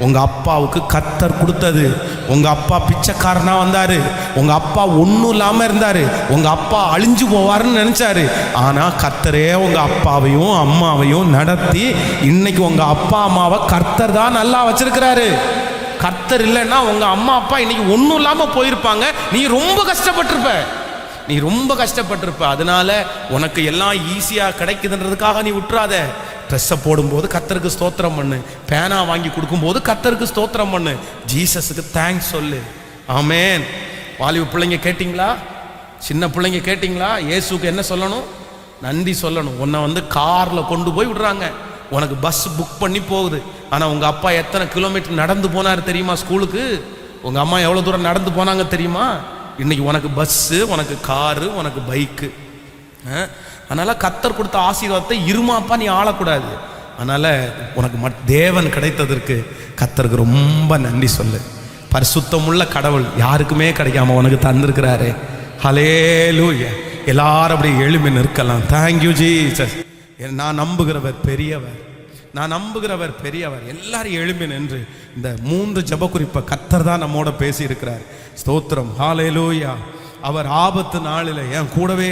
உங்கள் அப்பாவுக்கு கர்த்தர் கொடுத்தது. உங்கள் அப்பா பிச்சைக்காரனா வந்தார், உங்கள் அப்பா ஒன்றும் இல்லாமல் இருந்தார், உங்கள் அப்பா அழிஞ்சு போவாருன்னு நினச்சாரு. ஆனால் கர்த்தரே உங்கள் அப்பாவையும் அம்மாவையும் நடத்தி இன்னைக்கு உங்கள் அப்பா அம்மாவை கர்த்தர் தான் நல்லா வச்சிருக்கிறாரு. கர்த்தர் இல்லைன்னா உங்கள் அம்மா அப்பா இன்னைக்கு ஒன்றும் இல்லாமல் போயிருப்பாங்க. நீ ரொம்ப கஷ்டப்பட்டிருப்ப. அதனால உனக்கு எல்லாம் ஈஸியாக கிடைக்குதுன்றதுக்காக நீ விட்டுறாத. ட்ரெஸ்ஸை போடும்போது கர்த்தருக்கு ஸ்தோத்திரம் பண்ணு, பேனா வாங்கி கொடுக்கும்போது கர்த்தருக்கு ஸ்தோத்திரம் பண்ணு, ஜீசஸுக்கு தேங்க்ஸ் சொல்லு. ஆமேன். வாலிப பிள்ளைங்க கேட்டிங்களா? சின்ன பிள்ளைங்க கேட்டிங்களா? இயேசுக்கு என்ன சொல்லணும்? நன்றி சொல்லணும். உன்னை காரில் கொண்டு போய் விடுறாங்க, உனக்கு பஸ் புக் பண்ணி போகுது. ஆனால் உங்கள் அப்பா எத்தனை கிலோமீட்டர் நடந்து போனார் தெரியுமா ஸ்கூலுக்கு? உங்கள் அம்மா எவ்வளோ தூரம் நடந்து போனாங்க தெரியுமா? இன்னைக்கு உனக்கு பஸ்ஸு, உனக்கு காரு, உனக்கு பைக்கு. அதனால் கர்த்தர் கொடுத்த ஆசீர்வாதத்தை இருமாப்பா நீ ஆளக்கூடாது. அதனால் உனக்கு தேவன் கிடைத்ததற்கு கர்த்தருக்கு ரொம்ப நன்றி சொல்லு. பரிசுத்தமுள்ள கடவுள் யாருக்குமே கிடைக்காம உனக்கு தந்திருக்கிறாரு. ஹல்லேலூயா. எல்லாரும் அப்படி எழும்பி நிற்கலாம். Thank you Jesus. நான் நம்புகிறவர் பெரியவர். எல்லாரும் எழும்பி நின்று இந்த 3 ஜெப குறிப்பை கர்த்தர் தான் நம்மோட பேசி இருக்கிறார். ஸ்தோத்திரம். ஹல்லேலூயா. அவர் ஆபத்து நாளில் என் கூடவே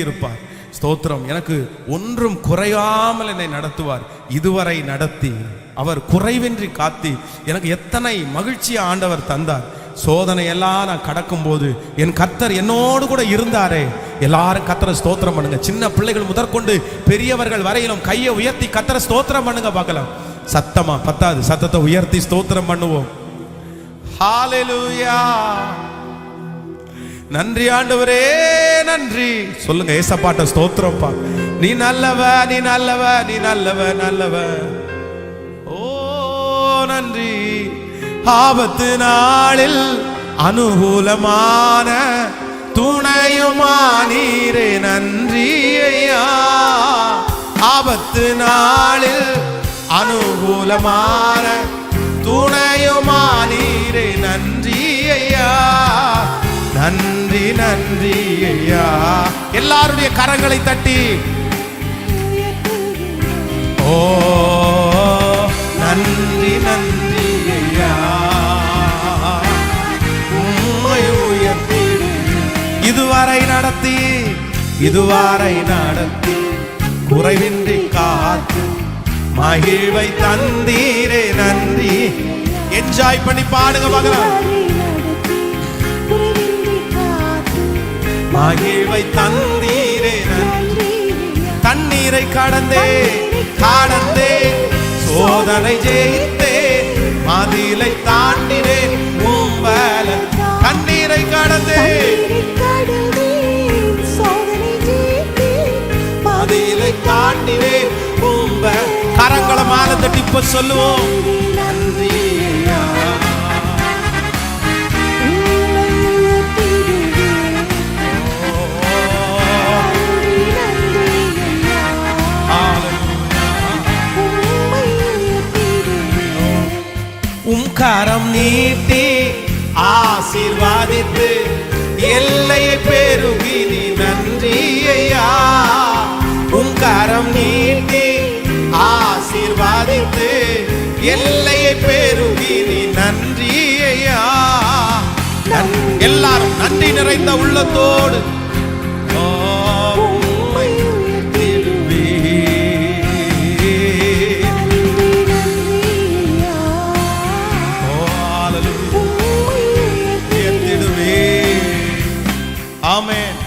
இருப்பார். ஸ்தோத்திரம். எனக்கு ஒன்றும் குறையாமல் என்னை நடத்துவார். இதுவரை நடத்தி அவர் குறைவின்றி காத்தி எனக்கு எத்தனை மகிழ்ச்சியை ஆண்டவர் தந்தார். சோதனை எல்லாம் நான் கடக்கும் போது என் கர்த்தர் என்னோடு கூட இருந்தாரே. எல்லாரும் கர்த்தரை ஸ்தோத்திரம் பண்ணுங்க. சின்ன பிள்ளைகள் முதற்கொண்டு பெரியவர்கள் வரையிலும் கையை உயர்த்தி கர்த்தரை ஸ்தோத்திரம் பண்ணுங்க பார்க்கலாம். சத்தமா பத்தாது, சத்தத்தை உயர்த்தி ஸ்தோத்திரம் பண்ணுவோம். ஹல்லேலூயா. நன்றி ஆண்டவரே, நன்றி சொல்லுங்க. ஏசப்பாட்ட ஸ்தோத்திரம் பா. நீ நல்லவ, நீ நல்லவ, நீ நல்லவ, நல்லவ. ஓ நன்றி. ஆபத்து நாளில் அனுகூலமான துணையுமானீரே, நன்றி ஐயா. ஆபத்து நாளில் அனுகூலமான துணையுமானீரே, நன்றி ஐயா. நன்றி நன்றி ஐயா. எல்லாருடைய கரங்களை தட்டி ஓ நன்றி நன்றி ஐயா. இதுவரை நடத்தி குறைவின்றி காத்து மகிழ்வை தந்தீரே, நன்றி. என்ஜாய் பண்ணி பாடுங்க பார்க்கலாம். மகிழ்வை தந்தீரே, நன்றி. தண்ணீரை கடந்தே சோதனை ஜெயித்தே, மதிலை தாண்டினேன் உம்பல. தண்ணீரை கடந்தே மதிலை தாண்டினேன் உம்ப. கரங்களை மாலை தட்டி இப்ப சொல்லுவோம். நன்றி. கரம் நீட்டி ஆசீர்வாதித்து எல்லையை பெருகி நீ, நன்றி ஐயா. கரம் நீட்டி ஆசீர்வாதித்து எல்லையை பெருகி நீ, நன்றி ஐயா. எல்லாரும் நன்றி நிறைந்த உள்ளத்தோடு ஆமென்.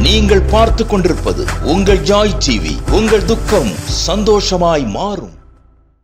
நீங்கள் பார்த்து கொண்டிருப்பது உங்கள் ஜாய் டிவி. உங்கள் துக்கம் சந்தோஷமாய் மாறும்.